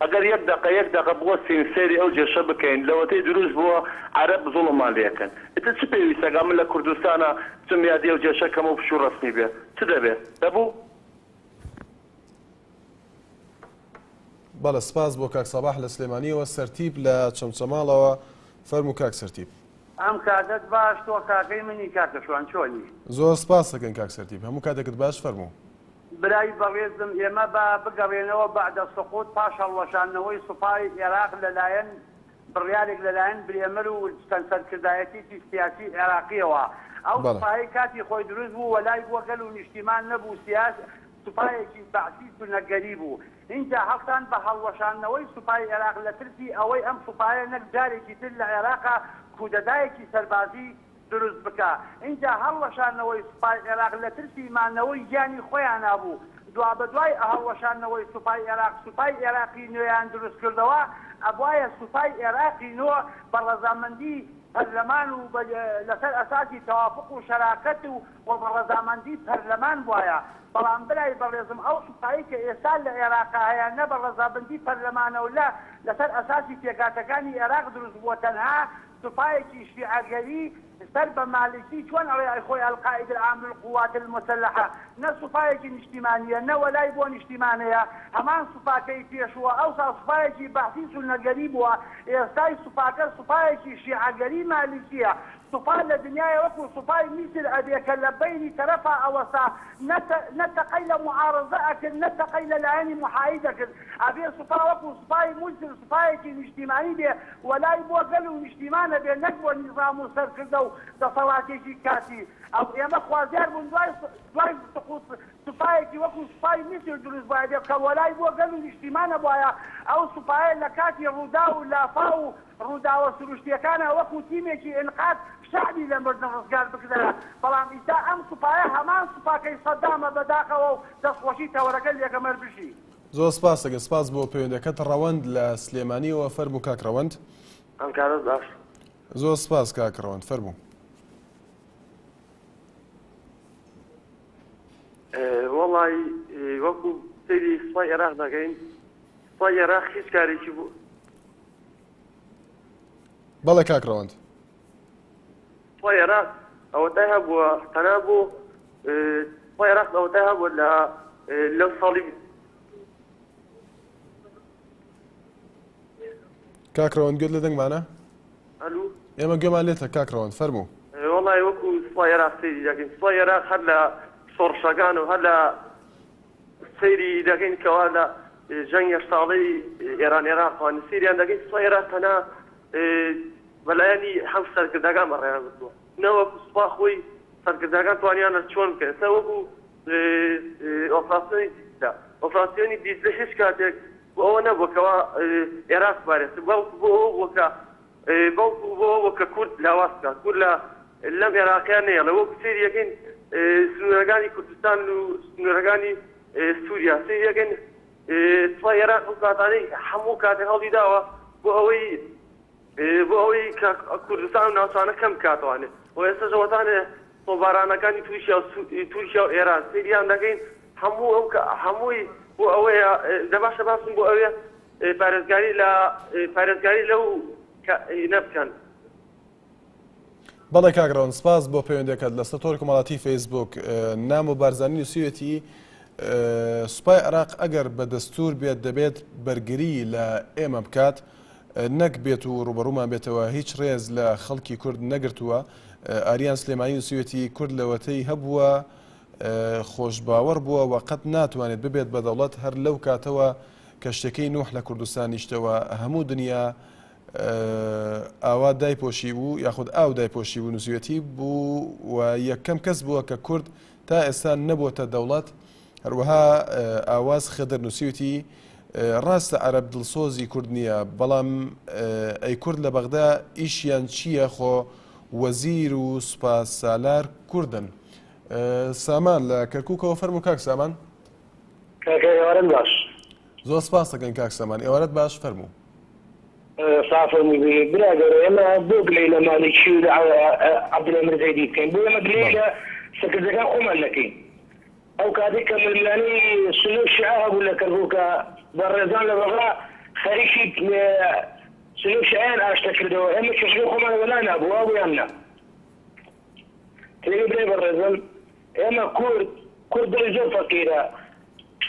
ئەگەر یەک دقە بووە سێری ئەو جێشە بکەین لەوەتەی دروست بووە عەرەب زوڵممان لێکەن. ئێتە چ پێویستە من لە کوردستانە چم یادی ئەو جێشەکەم و پشوو ڕەسمی بێ چ دەبێت دەبوو؟ بەڵێ سپاس بۆ کاک سەباح لە سلێمانیەوە سەرتیب لە چەمچەماڵەوە فەرموو کاک سەرتیب. ئەم کاتت باش تۆ کاکەی منی کاکەشوان چۆنی؟ زۆر سپاس دەکەین کاک سەرتیب هەموو کاتێکت باش فەرموو. برای بەڕێزم ئێمە بە بگەڕێنەوە بەعدە سقوط پاش هەڵوەشاندنەوەی سوپای عێراق لەلایەن بڕیارێک لەلایەن برێمەر و سەرکردایەتێکی سیاسی عێراقیەوە ئەو سوپای کاتی خۆی دروست بوو وەلای بووە گەل و نیشتیمان نەبوو سوپایەکی بەعسی سونەگەری بوو اینجا هەفتان بە هەڵوەشاندنەوەی سوپای عێراق لە ترسی ئەوەی ئەم سوپایە نەک جارێکی تر لە عێراقا کودەدایەکی سەربازی دروست بکە اینجا هەڵوەشاندنەوەی سوپای عێراق لە ترسی مانەوەی گیانی خۆیان نابوو دوا بە دوای هەڵوەشاندنەوەی سوپای عێراق سوپای عێراقی نوێیان دروست کردەوە ئەبوایە سوپای عێراقی نۆ بە ڕەزامەندی پەرلەمان و لەسەر ئەساسی تەوافق و شەراکەت و بە ڕەزامەندی پەرلەمان وایە بەڵام برای بەڕێزم ئەو سوپایی کە ئێستا لە عێراقا هەیە نە بە ڕەزامەندی پەرلەمانە و لەسەر ئەساسی پێکاتەکانی عێراق دروست بووە تەنها سوپایەکی شیعەگەری سەر بە مالکی چۆن ئەڵێ خۆی ئەلقائید العام للقوات المسلحة نە سوپایەکی نیشتیمانیە نە وەلای بۆ نیشتیمانەیە هەمان سوپاکەی پێشووە ئەوسا سوپایەکی بەحسی سونەگەری بووە ئێستای سوپاکە سوپایەکی شیعەگەری مالکیە سوپا لە دنیای وەکو سوپای میسر ئەبێکە لە بینی تەرەفا ئەوەسا نەتەقەی لە معارەزە ئەکرد نەتەقەی لە لایەنی محاید ئەکرد ئەبێ سوپا وەکو سوپای موسر سوپایەکی نیشتیمانی بێ وەلای بۆ گەل و نیشتیمانە بێ نەک بۆ نیزام و سەرکردە و دەسەڵاتێکی کاتی ئەو ئێمە خوازیار بوون دوای سقوط سوپایەکی وەکو سوپای میسر دروست بایە بێ کە وەلای بۆ گەل و نیشتیمانە بایە ئەو سوپایە لە کاتی ڕوودا و لافا و ڕووداوە سروشتیەکانە وەکو تیمێکی ئینقاذ شعبی لە مردن ڕزگار بکرێنە بەڵام ئیستا ئەم سوپایە هەمان سوپاکەی سەدامە بەداخەوە و دەستخۆشی تەوەرەکە لێکەمەر بشی. زۆر سپاس دەکەم سپاس بۆ پەیوەندیەکەت ڕەوەند لە سلێمانیەوە فەرموو کاک ڕەوەند. ئەم کارت باش. زۆر سپاس کاک ڕەوەند فەرموو. وەڵای وەکو سەیری سوپای عێراق دەکەین سوپای عێراق هیچ کارێکی بوو بەڵێ کاکڕەوەند خۆی عێراق ئەوەتای هەبووە تەنها بۆ خۆی عێراق ئەوەتای هەبووە لەو ساڵی کاکڕەوەند گوێت لە دەنگمانە ئەلو ئێمە گوێمان لێتە کاکڕەوەند فەرموو وەڵی وەکو سوپای عێراق سەیری دەکەین سوپای عێراق هەر لە شۆڕشەکان و هەر لە سەیری دەکەین کەوا لە جەنگە ساڵەی ئێران عێراقوان سەیریان دەکەین سوپای عێراق تەنها بەلایەنی هەم سەرکردەکان بەڕێیان بردووە نەوەکو سوپا خۆی سەرکردەکان توانیانە چۆن بکەن تا وەکو ئۆپراسیۆنی دیزلە هیچ کاتێک بۆ ئەوە نەبووکەوە عێراق بارێت بەڵکو بۆ ئەوە بووکە بەڵکو بۆ ئەوەکە کورد لاواز بکات کورد لەم عێراقیان نەیە لە وەکو سەیری یەکەین سنوورەکانی کوردستان و سنوورەکانی سووریا سەیری یەکەین سوپای عێراق و کاتانەی هەموو کاتێک هەڵی داوە بۆ ئەوەی کە کوردستان و ناوچانە کەم بکاتوانێت و ئێستا ژەوەتانێ تۆبارانەکانی تورکیا و ئێران سەیریان دەکەین هەمووی بۆ ئەوەیە دەباشە باسم بۆ ئەوەیە پارێزگاری لەو نەبکەن. بەڵێ کاکڕەوەند سپاس بۆ پەیوەندەکەت لە سەتۆری کۆمەڵاتی فەیسبوک نام و بارزانانی نووسیوێتی سوپای عێراق ئەگەر بە دەستور بێت دەبێت بەرگری لە ئێمە بکات نەک بێت و ڕوبەڕوومان بێتەوە هیچ ڕێز لە خەڵکی کورد نەگرتووە. ئاریان سلێمانی نووسیوێتی کورد لەوەتەی هەبووە خۆشباوەڕ بووە و قەت ناتوانێت ببێت بە دەوڵەت هەر لەو کاتەوە کە شتەکەی نوح لە کوردستان نیشتەوە هەموو دنیا ئاوا دایپۆشی بوو یاخود ئاو دایپۆشی بوو نووسیوێتی بوو و یەکەم کەس بووە کە کورد تا ئێستا نەبووەتە دەوڵەت. هەروەها ئاواز خێدەر نووسیوێتی ڕاستە عەرەب دڵسۆزی کورد نییە بەڵام ئەی کورد لە بەغدا ئیشیان چییە خۆ وەزیر و سوپاس سالار کوردن. سامان لە کەرکووکەوە فەرموو کاک سامان. ئێوارەت باش. زۆر سپاس دەکەین کاک سامان ئێوارەت باش فەرموو. سافرمي برادر اما بوك ليلى مالكي عبد الامر زيدي كان بو ما ليلى سكرتكان قوما لكن او كاديك من الملاني سنو شعاب ولا كرهوكا برزان لبغاء خريشي سنو شعان اشتكردو اما تشغلوا قوما ولا نابو ابو يمنا تلاقي بلاي برزان اما كورد درجة فقيرة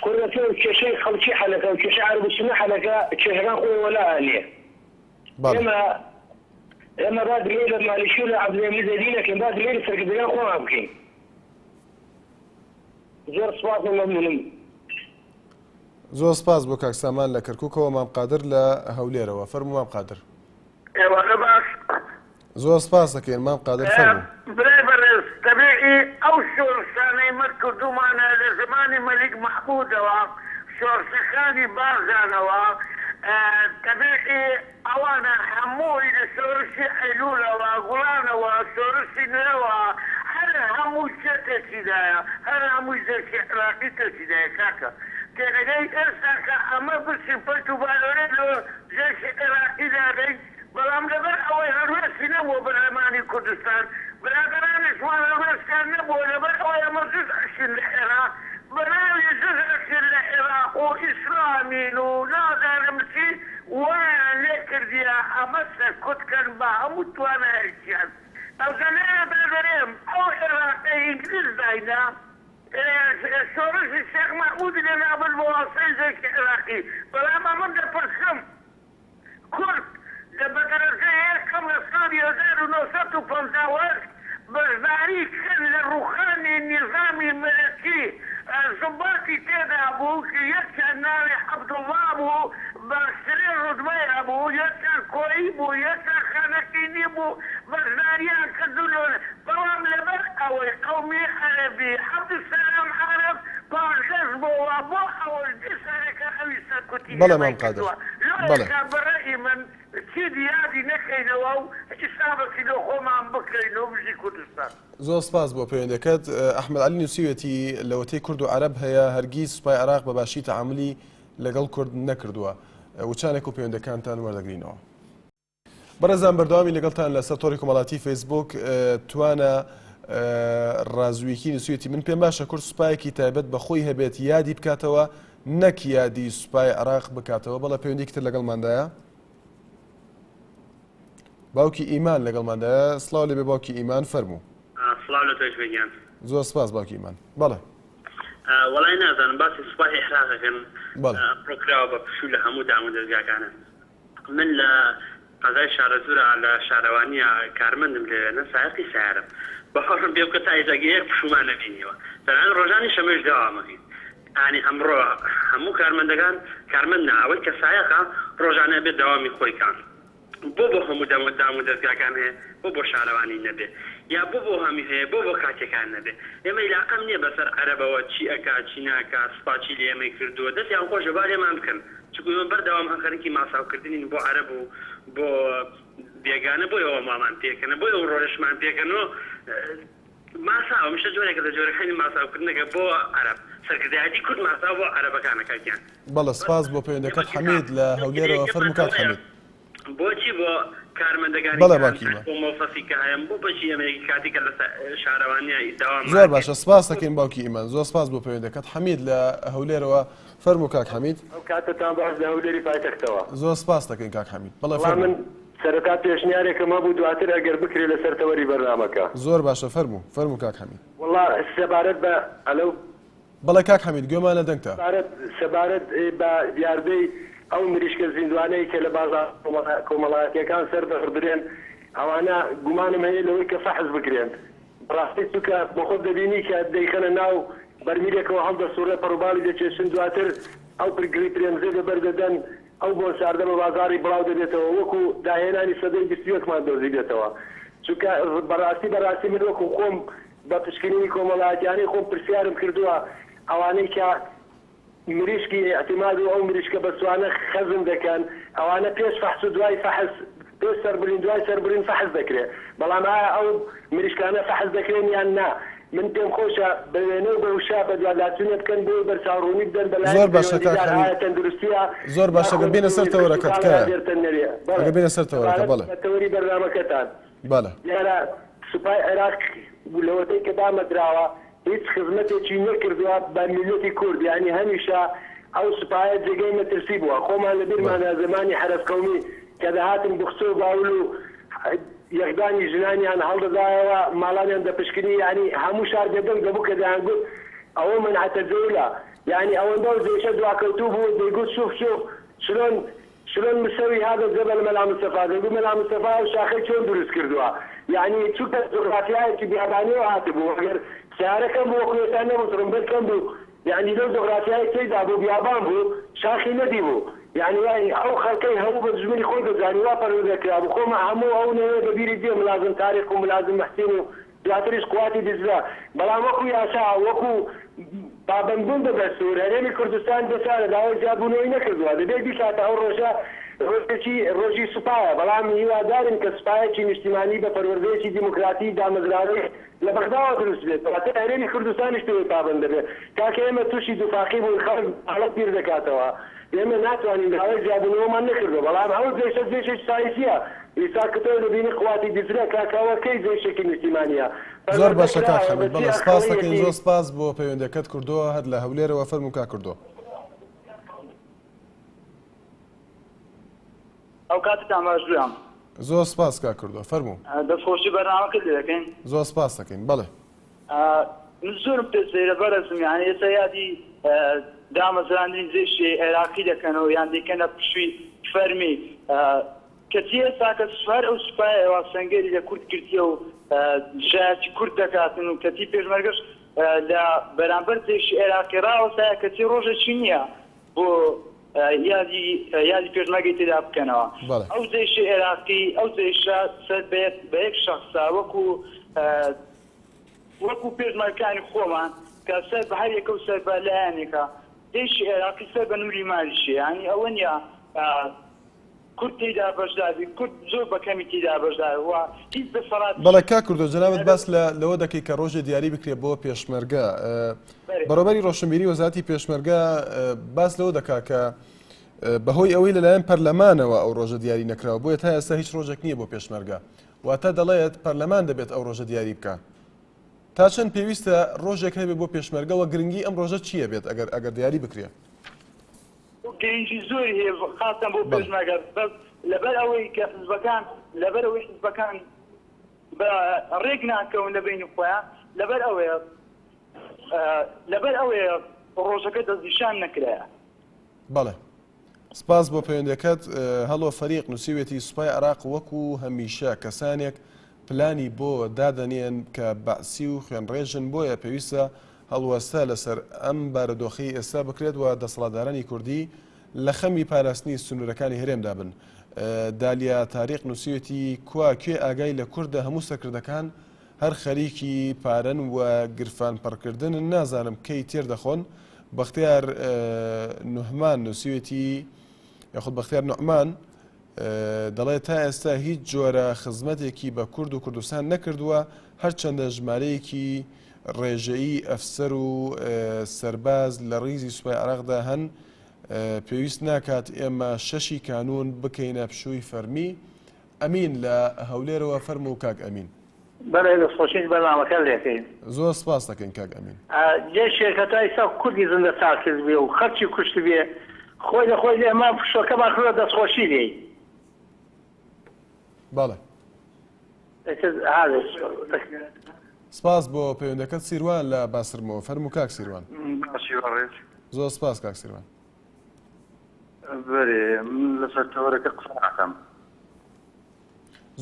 كورد كشيء خلشي حلقة وكشيء عربي سنة حلقة تشغلان قوة ولا آلية اما بعد ليلة مالشي ولا عبد الحميد زيدين لكن بعد ليلة سرقدان قوما بكين زۆر سپاس مەمنونم. زۆر سپاس بۆ کاک سامان لە کەرکووکەوە مام قادر لە هەولێرەوە فەرموو مام قادر. ئێوارە باش. زۆر سپاس دەکەین مام قادر فەرموو. برێ بەڕێز تەبیعی ئەو شۆرشانەی مەرکردومانە لە زمانی مەلیک مەحموودەوە شۆرشەکانی بازانەوە تەبیعی ئەوانە هەمووی لە شۆرشی ئەیلوولەوە گوڵانەوە شۆرشی نوێوە هەموو شتێ تێکیدایە هەر هەمووی زەرکی عێراقی تێکیدایە کاکە تێنەگەی ئێستا کە ئەمە بچین پەت و بالۆرێت لە زەرکی عێراقی دادەی بەڵام لەبەر ئەوەی هەروێستی نەبووە بەرهەمانی کوردستان برادرانیشمان هەروێستیان نەبووە لەبەر ئەوەی ئەمە جز ئەشین لە عێراق بەناوی جز ئەشین لە عێراق و ئیسلامین و نازانم چی وایان لێ کردیە ئەمە سەرکوتکەن بە هەموو توانایەکیان ئەوزەلەیە بەدەرێم ئەو عێراقی ئینگلیز داینا شۆڕشی شێخ مەحموودی لە نابل بۆ واسەی زەرکی عێراقی بەڵام ئەمەم دەپرسم کورد لە بەدەرەجەی یەکەم لە ساڵی 1950 بەشداری کرد لە ڕووخانی نیزامی ملەکی زومباتی تێدا بوو کە یەکیان ناوی عەبدوڵڵا بوو باشترین ڕوتبەی هەبوو یەکیان کۆیی بوو یەکیان خانەکینی بوو بەشداریان کردو بەڵام لەبەر ئەوەی قەومی عەرەبی عەبدوسەلام عەرەب پاشەش بووە بۆ ئەوەی دیسانەکە ئەوی سەرکوتی بەڵێ مام قادر بەڵێ بەڕێی من چی دیادی نەکەینەوە و حسابەکی لە خۆمان بکەین و بژی کوردستان. زۆر سپاس بۆ پەیوەندەکەت. ئەحمەد عەلی نووسیوێتی لەوەتەی کورد و عەرەب هەیە هەرگیز سوپای عێراق بە باشی تەعاملی لەگەڵ کورد نەکردووە. وچانێک و پەیوەندەکانتان وەردەگرینەوە. بەڕێزان بەردەوامی لەگەڵتان لەسەر تۆڕی کۆمەڵاتی فەیسبوک توانە ڕازوویەکی نووسیوێتی من پێم باشە کورد سوپایەکی تایبەت بە خۆی هەبێت یادی بکاتەوە نەک یادی سوپای عێراق بکاتەوە. بەڵێ پەیوەندێکی تر لەگەڵماندایە. باوکی ئیمان لەگەڵماندا. سڵاو لێبێ باوکی ئیمان، فەرموو. سڵاو لە تۆش بگیان. زۆر سپاس باوکی ئیمان. بەڵێ وەڵای نازانم باسی سوپای عێراقەکەن پڕۆکراوە بە پشوو لە هەموو دام و دەستگاکانە. من لە قەزای شارەزورە لە شارەوانیە کارمەندم لێنە سایقی سیارم بەخۆشم پێ بکە تا ئێزەگەیەک پشومان نەبینیەوە تەنانەت ڕۆژانی شەمەش داوامەکەین. یعنی ئەمڕۆ هەموو کارمەندەکان کارمەند ناوەی کە سایقە ڕۆژانە بێت داوامی خۆیکان. بۆ هەموو دام و دەستگاکان هەیە بۆ شارەوانی نەبێ یا بۆ هەمی هەیە بۆ کاتێکان نەبێ. ئێمە علاقەم نییە بەسەر عەرەبەوە چی ئەکا چی ناکا سوپاچی لێ ئێمەی کردووە دەستیان خۆش بە لێمان بکەن چکو ئێمە بەردەوام هەخەرکی ماساوکردنین بۆ عەرەب و بۆ بێگانە بۆی ئەوە مامان پێکەنە بۆی ئەو ڕۆژمان پێکەنەوە ماساوە میشە جۆرێکە لە جۆرەکانی ماساوکردنەکە بۆ عەرەب سەرکردایەتی کورد ماساو بۆ عەرەبەکانەکەیان. بەڵێ سپاس بۆ پەیوەندیەکەت حەمید لە هەولێرەوە. فەرموو کاک حەمید. بۆچی بۆ کارمەندەکانی مۆفەسی کە هەیە بۆ بەچی ئەمەیەکی کاتێکە لە شارەوانیە داوام. زۆر باشە سپاس دەکەین باوکی ئیمان. زۆر سپاس بۆ پەیوەندیەکەت حەمید لە هەولێرەوە. فەرموو کاک حەمید. کاتتان باش لە هەولێری پایتەختەوە. زۆر سپاس دەکەین کاک حەمید. بەڵێ فەرموو. من سەرەتا پێشنیارێکەمە بوو دواتر ئەگەر بکرێت لە سەرتەوەری بەرنامەکە. زۆر باشە فەرموو کاک حەمید. وەڵا سەبارەت بە ئەلەو بەڵێ کاک حەمید گوێمانە دەنگتە. سەبارەت بە دیاردەی ئەو مریشکە زیندوانەی کە لە بازار کۆمەڵایەتیەکان سەردەخردرێن ئەوانە گومانم هەیە لەوەی کە فەحز بکرێن. بەڕاستی چونکە بۆ خۆت دەبینی کە دەیخەنە ناو بەرمیلێکەوە هەڵدەسوورە پەڕووباڵی دەچێشن دواتر ئەو پرگری پرێمزێ دەبەردەدەن ئەو بۆ ساردە بە بازاری بڵاو دەبێتەوە وەکو داهێنانی سەدەی 21مان دۆزی بێتەوە. چونکە بەڕاستی من وەکو خۆم بە پشکنینی کۆمەڵایەتیانەی خۆم پرسیارم کردووە ئەوانەی کە مریشکی اعتماد و ئەو مریشکە بە سوانە خەزم دەکەن ئەوانە پێش فەحس و دوای فەحس پێش سەربرین دوای سەربرین فەحس دەکرێت. بەڵام ئایا ئەو مریشکانە فەحس دەکرێن یان نا؟ من پێم خۆشە بە وێنە و بە وشا بە دواداچوونە بکەن بۆ بەرچاوڕوونی بدەن بەلای زۆر باشە کاک حەمید. تەندروستیە زۆر باشە گە بینە سەر تەوەرەکەت کە ئەگە بینە سەر تەوەرەکە. بەڵێ تەوەری بەرنامەکەتان. بەڵێ یارە سوپای عێراق لەوەتەی کە دامەدراوە هیچ خزمەتێکی نەکردووە بە میلەتی کورد. یعنی هەمیشە ئەو سوپایە جێگەی مەترسی بووە. خۆمان لەبیرمانە زمانی حرەس قەومی کە دەهاتن بخچۆ باول و یەکدانی ژنانیان هەڵدەدایەوە ماڵانیان دەپشکنی. یعنی هەموو شار بێدەنگ دەبوو کە دەیانگوت ئەوە منعەتە جەولە. یعنی ئەوەندە زێشە دواکەوتوو بوو دەیگوت شوف شلون مسوي هذا الجبل ملا مصطفى يقول ملا مصطفى وشاخي شلون دروس كردوها. يعني شو جغرافيا كي بياباني وهاتبو غير سيارة كم بو خويتانا مصرمبل كم بو. يعني لو جغرافيا كي دابو بيابان بو شاخي ندي بو. يعني او خلقي هو بزمني خود يعني وافر ذاك ابو خوما همو او نبيري دي ملازم تاريخ وملازم محسين دواترش قواتي دزلا بلا وكو ياشا وكو بابندون دەبەسوور هەرێمی کوردستان دەسانە داوای جیاببوونەوەی نەکردووە دەبێت بیکاتە ئەو ڕۆژی سوپایە. بەڵام هیوادارن کە سوپایەکی نیشتیمانی بە پەروەردەیەکی دیموکراتی دامەزراوی لە بەغداوە دروست بێت. بەڵاتە هەرێمی کوردستانیش توی پابند دەبێت کاکە ئێمە تووشی دووفاقی بوون خەڵک حاڵەت پیر دەکاتەوە. ئێمە ناتوانین داوای جیاببوونەوەمان نەکردووە. بەڵام ئەو جێشێک سایسیە ئیسا کە تۆ دەبینی قواتی دزرە کاکاوە کەی جێشێکی نیشتیمانیە. زۆر باشە کاک حەمید. بەڵێ سپاس دەکەین. زۆر سپاس بۆ پەیوەندیەکەت کردووە هەر لە هەولێرەوە. فەرموو کاک کردووە. ئەو کاتتان باش گوێم. زۆر سپاس کاک کردووە. فەرموو. دەستخۆشی بەرنامەکە دەکەین. زۆر سپاس دەکەین. بەڵێ من زۆرم پێسەیرە بەرەزم یعنی ئێستا یادی دامەزراندنی زێشی عێراقی دەکەنەوە یان دەکەنە پشووی فەرمی کەچی ئێستا کە سوپار ئەو سوپای ئێوە سەنگەری لە کورد کردیە و ژایەتی کورد دەکاتن و کەتی پێشمەرگەش لە بەرامبەر زێشی عێراقی ڕاوەسایە کەچی ڕۆژێکی نییە بۆ یادی پێشمەرگەی تێدا بکەنەوە. ئەو زێشی عێراقی ئەو زێشە سەر بە یەک شەخصا وەکو پێشمەرگەکانی خۆمان کە سەر بە هەر یەکە و سەر بە لایەنێکە زێشی عێراقی سەر بە نوری مالیشە. یعنی ئەوە نیە کورد تێدا بەشداری کورد زۆر بەکەمی تێدا بەشدارەوە هیچ دەسەڵات. بەڵێ کاک کردو جەنابەت باس لەوە دەکەی کە ڕۆژێ دیاری بکرێت بۆ پێشمەرگە. بەڕێوەبەری ڕۆشنبیری وەزارەتی پێشمەرگە باس لەوە دەکا کە بەهۆی ئەوەی لەلایەن پەرلەمانەوە ئەو ڕۆژە دیاری نەکراوە بۆیە تا ئێستا هیچ ڕۆژێک نییە بۆ پێشمەرگە. واتە دەڵێت پەرلەمان دەبێت ئەو ڕۆژە دیاری بکە. تا چەند پێویستە ڕۆژێک هەبێت بۆ پێشمەرگەوە گرنگی ئەم ڕۆژە چییە بێت ئەگەر دیاری بکرێت؟ گەیشی زۆری هەیە خاستان بۆ پێشمەرگە بەس لەبەر ئەوەی کە حزبەکان لەبەر ئەوەی حزبەکان ڕێک ناکەون لە بینی خۆیان لەبەر ئەوەیە ڕۆژەکە دەستنیشان نەکرایە. بەڵێ سپاس بۆ پەیوەندەکەت. هەڵۆ فەریق نووسیوێتی سوپای عێراق وەکو هەمیشە کەسانێک پلانی بۆ دادەنێن کە بەعسی و خوێنڕێژن بۆیە پێویستە هەڵوەستە لەسەر ئەم بارەدۆخی ئێستا بکرێت و دەسەڵاتدارانی کوردی لە خەمی پاراستنی سنوورەکانی هەرێمدا بن. دالیا تاریق نووسیوێتی کوا کوێ ئاگای لە کووردە هەموو سەرکردەکان هەر خەریکی پارەن و گرفان پڕکردن نازانم کەی تێردەخۆن. بەختیار نوحمان نووسیوێتی یاخود بەختیار نوعمان دەڵێت تا ئێستا هیچ جۆرە خزمەتێکی بە کورد و کوردستان نەکردووە، هەرچەندە ژمارەیەکی ڕێژەیی ئەفسەر و سەرباز لە ڕیزی سوپای عێراقدا هەن. پێویست ناکات ئێمە شەشی کانون بکەینە پشووی فەرمی. ئەمین لە هەولێرەوە فەرموو و کاک ئەمین. بەڵێ دەستخۆشین بەرنامەکە لێکەین. زۆر سپاس دەکەین کاک ئەمین. جێشێکە تا ئێستا کوردی زندە ساکرد بێ و خەرچی کوشت بێ خۆی لە خۆی لێمە پشتەکە باخرە دەستخۆشی لێی. بەڵێ سپاس بۆ پەیوەندەکەت سیروان لە باسرمەوە. فەرموو کاک سیروان. زۆر سپاس کاک سیروان. بەێ لەسەر تەوەرەکە قسە ناکەم.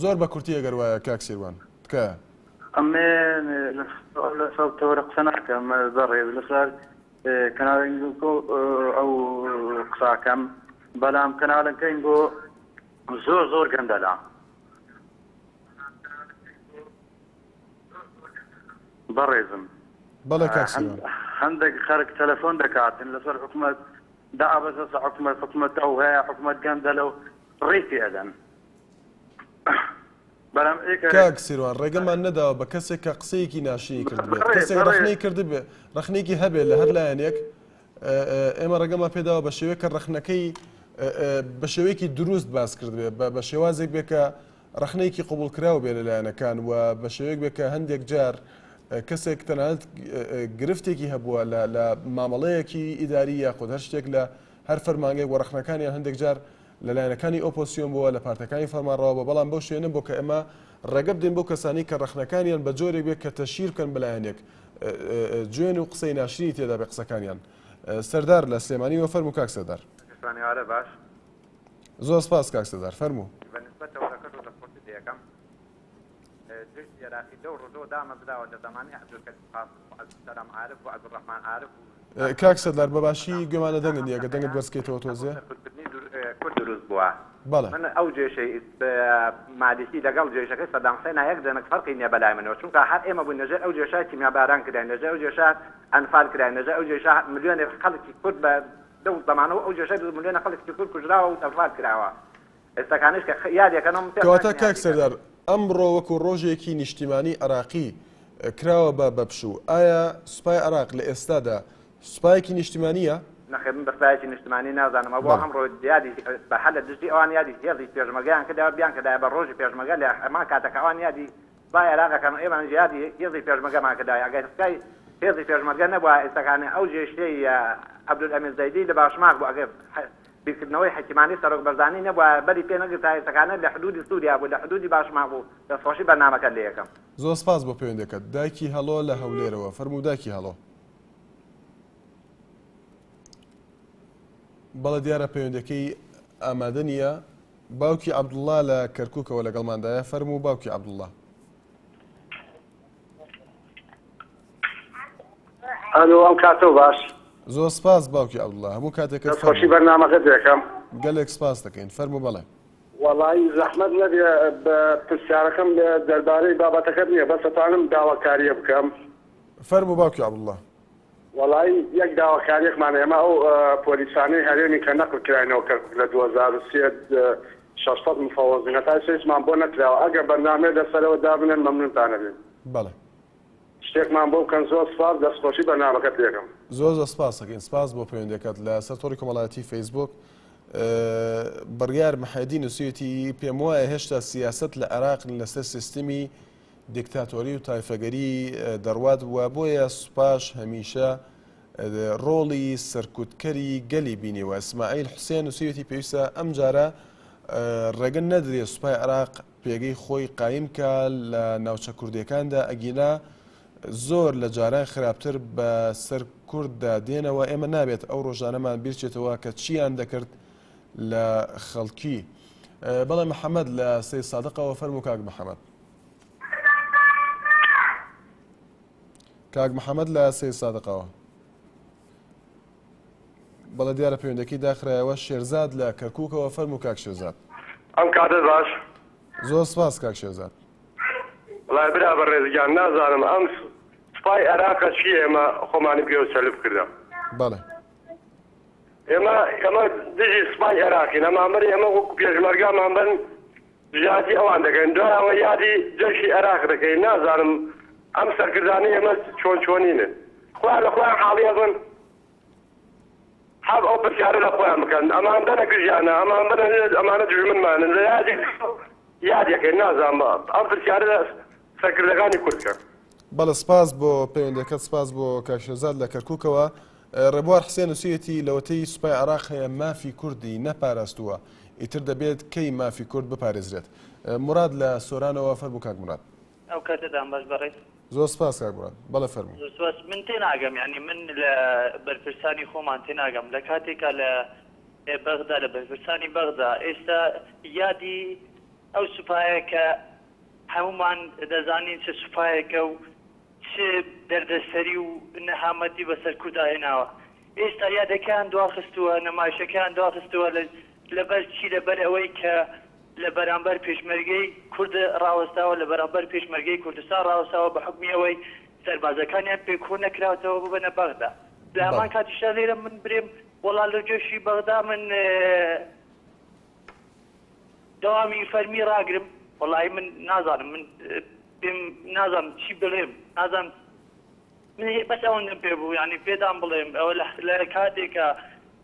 زۆر بە کورتی ئەگەر وایە کاک سیروان بکە. ئەمێ لەسەر تەوەرە قسە ناکەم بەڕێز لەسەر کەناڵین ئەو قساکەم بەڵام کەناڵەکەین بۆ زۆر گەندەلا. بەڕێزم بەڵێ کاک سیروان هەندێک خەرک تەلەفۆن دەکاتن لەسەر حکومەت دابەزە حکومەت ئەو هەیە حکومەت گەندەلە و ڕێکی ئەدەن. کاک سیروان ڕێگەمان نەداوە بە کەسێک کە قسەیەکی ناشری کرد بێت، کەسێک ڕخنەی کرد بێ ڕخنێکی هەبێت لە هەر لایەنێک ئێمە ڕێگەمان پێداوە بە شێوەیە کە ڕخنەکەی بە شێوەیەکی دروست باس کرد بێ بە شێوازێک بێ کە ڕخنەیەکی قوبوڵکراو بێ لە لایەنەکان و بە شێوەیەک بێ کە هەندێک جار کەسێک تەنانەت گرفتێکی هەبووە لە مامەڵەیەکی ئیداری یاخود هەر شتێک لە هەر فەرمانگەی وەڕخنەکانیان هەندێک جار لەلایەنەکانی ئۆپۆسیۆن بووە لە پارتەکانی فەرمانڕەوە بەڵام بەو شوێنە بۆ کە ئێمە ڕێگە بدەین بۆ کەسانی کە ڕخنەکانیان بە جۆرێک بێت کە تەشیر بکەن بەلایەنێک گوێن و قسەی ناشری تێدا بێ قسەکانیان. سەردار لە سلێمانیەوە فەرموو کاک سەردار. باش زۆر سپاس کاک سەردار فەرموو. عراقي دور ردو دائما بداوا زماني عبد السلام عارف وعبد الرحمن عارف کاک سەردار بەباشی گوێمانە دەنگن دیگە دەنگت بەرزکەیتەوە تۆزێ کورد دروست بووە. من ئەو جێشەی مادیسی لەگەڵ جێشەکەی سەدام حوسێن یەک دەنگ فەرقی نییە بەلای منەوە چونکە هەر ئێمە بووین نەژێر ئەو جێشای کیمیاباران کراین نەژێر ئەو جێشات ئەنفال کراین نەژێر ئەو جێشا ملیۆنێک خەڵکی کورد بە دەو زەمانەوە ئەو جێشای ملیۆنە خەڵکی کورد کوژراوە و ئەنفال کراوە. ئێستاکانیش کە یادێکەکەم کەواتە کاک سەردار ئەمڕۆ وەکو ڕۆژێکی نیشتیمانی عراقی کراوە بە پشوو ئایا سوپای عراق لە ئێستادا سوپایەکی نیشتیمانیە؟ نەخێ من بەسپایەکی نیشتیمانی نازانم بۆ ئەمڕۆ یادی بە حەل لە دژی ئەوان یادی هێڵی پێشمەرگەیان کردەوە بیان کردایە بە ڕۆژی پێشمەرگە لە ئەمان کاتەکە ئەوان یادی سوپای عێراقەکان ئێمان یادی هێڵی پێشمەرگەمان کردایە ئەگەر سوپای هێڵی پێشمەرگە نەبووە ئێستاکانێ ئەو جێشتەی عەبدولئەمین زەیدی لە باشماق بوو ئەگەر بیرکردنەوەی حکیمانی سەرۆک بەرزانی نەبووە بەری پێ نەگرتا ئێستاکانە لە حدودی سووریا بوو لە حدودی باشماق بوو دەستخۆشی بەرنامەکە لێ یەکەم. زۆر سپاس بۆ پەیوەندەکەت. دایکی هەڵۆ لە هەولێرەوە فەرموو دایکی هەڵۆ. بەڵە دیارە پەیوەندەکەی ئامادە نییە. باوکی عەبدوڵڵا لە کەرکووکەوە لەگەڵماندایە فەرموو باوکی عەبدوڵڵا. ئەلۆ ئەم کاتۆ باش. زۆر سپاس باوکی عەبدوڵڵا هەموو کاتێکت خۆشی بەرنامەکە دەکەم. گەلێک سپاس دەکەین فەرموو بەڵێ. وەڵی زەحمەت نەبێ بە پرسیارەکەم دەربارەی بابەتەکەت نییە بەس دەتوانم داواکاریە بکەم. فەرموو باوکی عەبدوڵڵا. وەڵی یەک داواکاریەکمان ئێمە ئەو پۆلیسانەی هەرێمی کە نەقل کراینەوە کەرکووک لە 2003 600 مفەوەزن هەتا سێسمان بۆ نەکراوە ئەگەر بەرنامەیە لەسەرەوە دابنێن مەمنونتانە بێن. بەڵێ شتێکمان بۆ بکەن. زۆر سپاس دەستخۆشی بەرنامەکەت دەکەم. زۆر سپاس دەکەین. سپاس بۆ پەیوەندەکەت. لە سەر تۆڕی کۆمەڵایەتی فەیسبوک بڕیار مەحەدی نووسیوێتی پێم وایە هێشتا سیاست لە عێراق لەسەر سیستمی دیکتاتۆری و تایفەگەری دەڕوات وە بۆیە سوپاش هەمیشە ڕۆڵی سەرکوتکەری گەلی بینیوە. ئیسماعیل حوسێن نووسیوێتی پێویستە ئەم جارە ڕێگەن نەدرێت سوپای عێراق پێگەی خۆی قایمکە لە ناوچە کوردیەکاندا ئەگینا زۆر لە جاران خراپتر بە سەر کورددا دێنەوە. ئێمە نابێت ئەو ڕۆژانەمان بیرچێتەوە کە چیان دەکرد لە خەڵکی. بەڵێ محەممەد لە سەی سادقەوە فەرموو کاک محەممەد. کاک محەممەد لە سەی سادقەوە. بەڵە دیارە پەیوەندەکەی داخرایەوە. شێرزاد لە کەرکووکەوە فەرموو کاک شێرزاد. ئەم کاتە باش. زۆر سپاس کاک شێرزاد. وڵای برا بە ڕێزگیان نازانم ئەم سوپای عێراقە چی ئێمە خۆمانی پێوە سەلب کردە. بەڵێ ئێمە دژی سوپای عێراقین ئەمانبەر ئێمە وەکو پێشمەرگامان بن ژاتی ئەوان دەکەین دوایەوە یادی جەشی عێراق دەکەین. نازانم ئەم سەرکردانی ئێمە چۆن چۆنینن. خوا لە خۆیان حاڵیە بن حەب ئەو پرسیارە لە خۆیان بکەن. ئەمان بەنە گژیانە ئەمان بەنە ئەمانە دژمنمانن لە یادەکەین. نازانم ئەم پرسیارە سەرکردەکانی کوردکە. بەڵە سپاس بۆ پەیوەندەکەت. سپاس بۆ کاک شێرزاد لە کەرکووکەوە. ڕێبوار حسێن نووسیەتی لەوەتەی سوپای عێراق هەیە مافی کوردی نەپاراستووە، ئیتر دەبێت کەی مافی کورد بپارێزرێت. مراد لە سۆرانەوە فەرموو کاک مراد. ئەو کاتەدان باش بەڕێت. زۆر سپاس کاک مراد. بەڵێ فەرموو. زۆر سپاس. من تێناگەم یعنی من لە بەرپرسانی خۆمان تێناگەم لە کاتێکە لە بەغدا لە بەرپرسانی بەغدا ئێستا یادی ئەو سوپایە کە هەمومان دەزانین چه سوپایەکە و چه دەردەسەری و نەهامەتی بەسەر کووردا هێناوە. ئێستا یادەکان دواخستووە، نەمایشەکان دواخستووە لەبەر چی؟ لەبەر ئەوەی کە لە بەرامبەر پێشمەرگەی کورد ڕاوەستاوە، لە بەرامبەر پێشمەرگەی کوردستان ڕاوەستاوە بە حکمی ئەوەی سەربازەکانیان پێکۆ نەکراوەتەوە ببەنە بەغدا. لە هەمان کاتیشدا لێرە من برێم وەڵا لە جۆشی بەغدا من دەوامی فەرمی ڕاگرم. وەڵی من نازانم، من پێم نازانم چی بڵێم، نازانم من بەس ئەوەندەم پێ بوو یعنی پێدام بڵێم ئەوە لە کاتێکە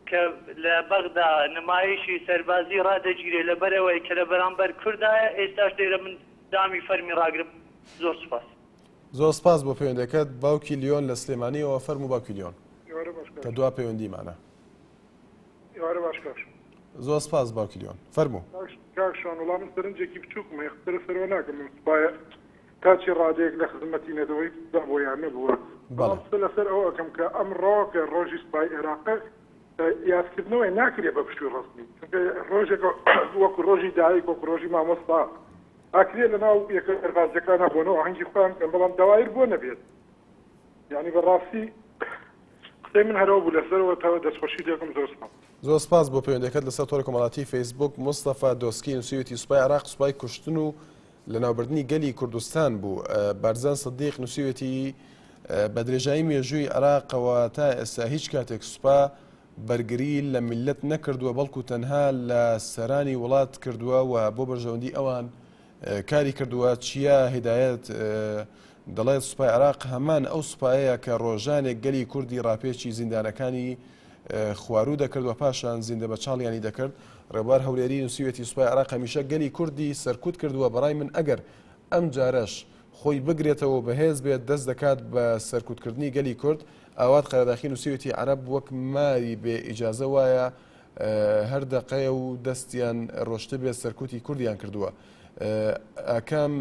کە لە بەغدا نمایشی سەربازی ڕادەگیرێ لەبەرەوەی کە لە بەرامبەر کوردایە ئێستاش لێرە من دامی فەرمی ڕاگرم. زۆر سپاس. زۆر سپاس بۆ پەیوەندەکەت. باوکی لیۆن لە سلێمانیەوە فەرموو باوکی لیۆن کە دوا پەیوەندیمانە. زۆر سپاس باوکی لیۆن فەرموو. کاکشان وڵام من سەرنجێکی بچووکمە یەخترە سەرەوە ناکەم من سوپایە کاچی ڕادەیەک لە خزمەتی نەدەوەی بۆیان نەبووە. بەڵام لەسەر ئەوە ئەەکەم کە ئەمڕۆ کە ڕۆژی سوپای عێراق یاسکردنەوەی ناکرێت بە پشتوی ڕستنی ڕۆژێک وەکو ڕۆژی دایک وەکو ڕۆژی مامۆستا ئاکرێت لە ناو یەکە سەربازەکانە بۆنەوە هەنگی خۆیان بکەن بەڵام داوایر بۆ نەبێت. یعنی بەڕاستی قسەی من هەرەوە بوو لەسەرەوە تاوە دەستخۆشی دێکم. زۆر سپاس. زۆر سپاس بۆ پەیوەندەکەت لەسەر تۆڕی کۆمەڵاتی فەیسبوک. مستەفا دۆسکی نووسیوێتی سوپای عێراق سوپای کوشتن و لە ناوبردنی گەلی کوردستان بوو. بەرزان سەدیق نووسیوێتی بە درێژایی مێژووی عێراقەوە تا ئێستا هیچ کاتێک سوپا بەرگری لە میلەت نەکردووە بەڵکو تەنها لە سەرانی وڵات کردووە و بۆ بەرژەوەندی ئەوان کاری کردووە. چیە هیدایەت دەڵێت سوپای عێراق هەمان ئەو سوپایەیە کە ڕۆژانێک گەلی کوردی ڕاپێچی زیندانەکانی خوارو دەکردوە پاشان زیندە بە چاڵیانی دەکرد. ڕێبوار هەولێری نووسیوێتی سوپای عێراق هەمیشە گەلی کوردی سەرکوت کردووە. بەڕای من ئەگەر ئەم جارەش خۆی بگرێتەوە بەهێز بێت دەست دەکات بە سەرکوتکردنی گەلی کورد ئاوات قەرەداخی نووسیوێتی عەرەب وەک ماری بێ ئیجازە وایە هەر دەقەیە و دەستیان ڕۆشتە بێت سەرکوتی کوردیان کردووە. ئاکام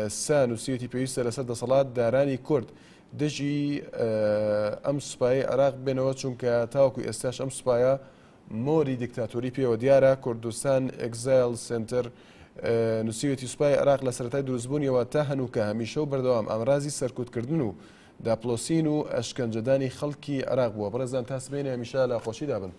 سا نووسیوێتی پێویستە لەسەر دەسەڵات دارانی کورد دژی ئەم سوپایی عێراق بێنەوە چونکە تاوەکو ئێستاش ئەم سوپایە مۆری دیکتاتۆری پێوە دیارە. کوردستان ئەگزایل سنتەر نووسیوێتی سوپای عێراق لە سەرەتای دروستبوونیەوە تا هەنووکە هەمیشە و بەردەوام ئەمرازی سەرکوتکردن و داپلۆسین و ئەشکەنجەدانی خەڵکی عێراق بووە. بەڕێزان تاسبێنێ هەمیشە لە خۆشیدا بن.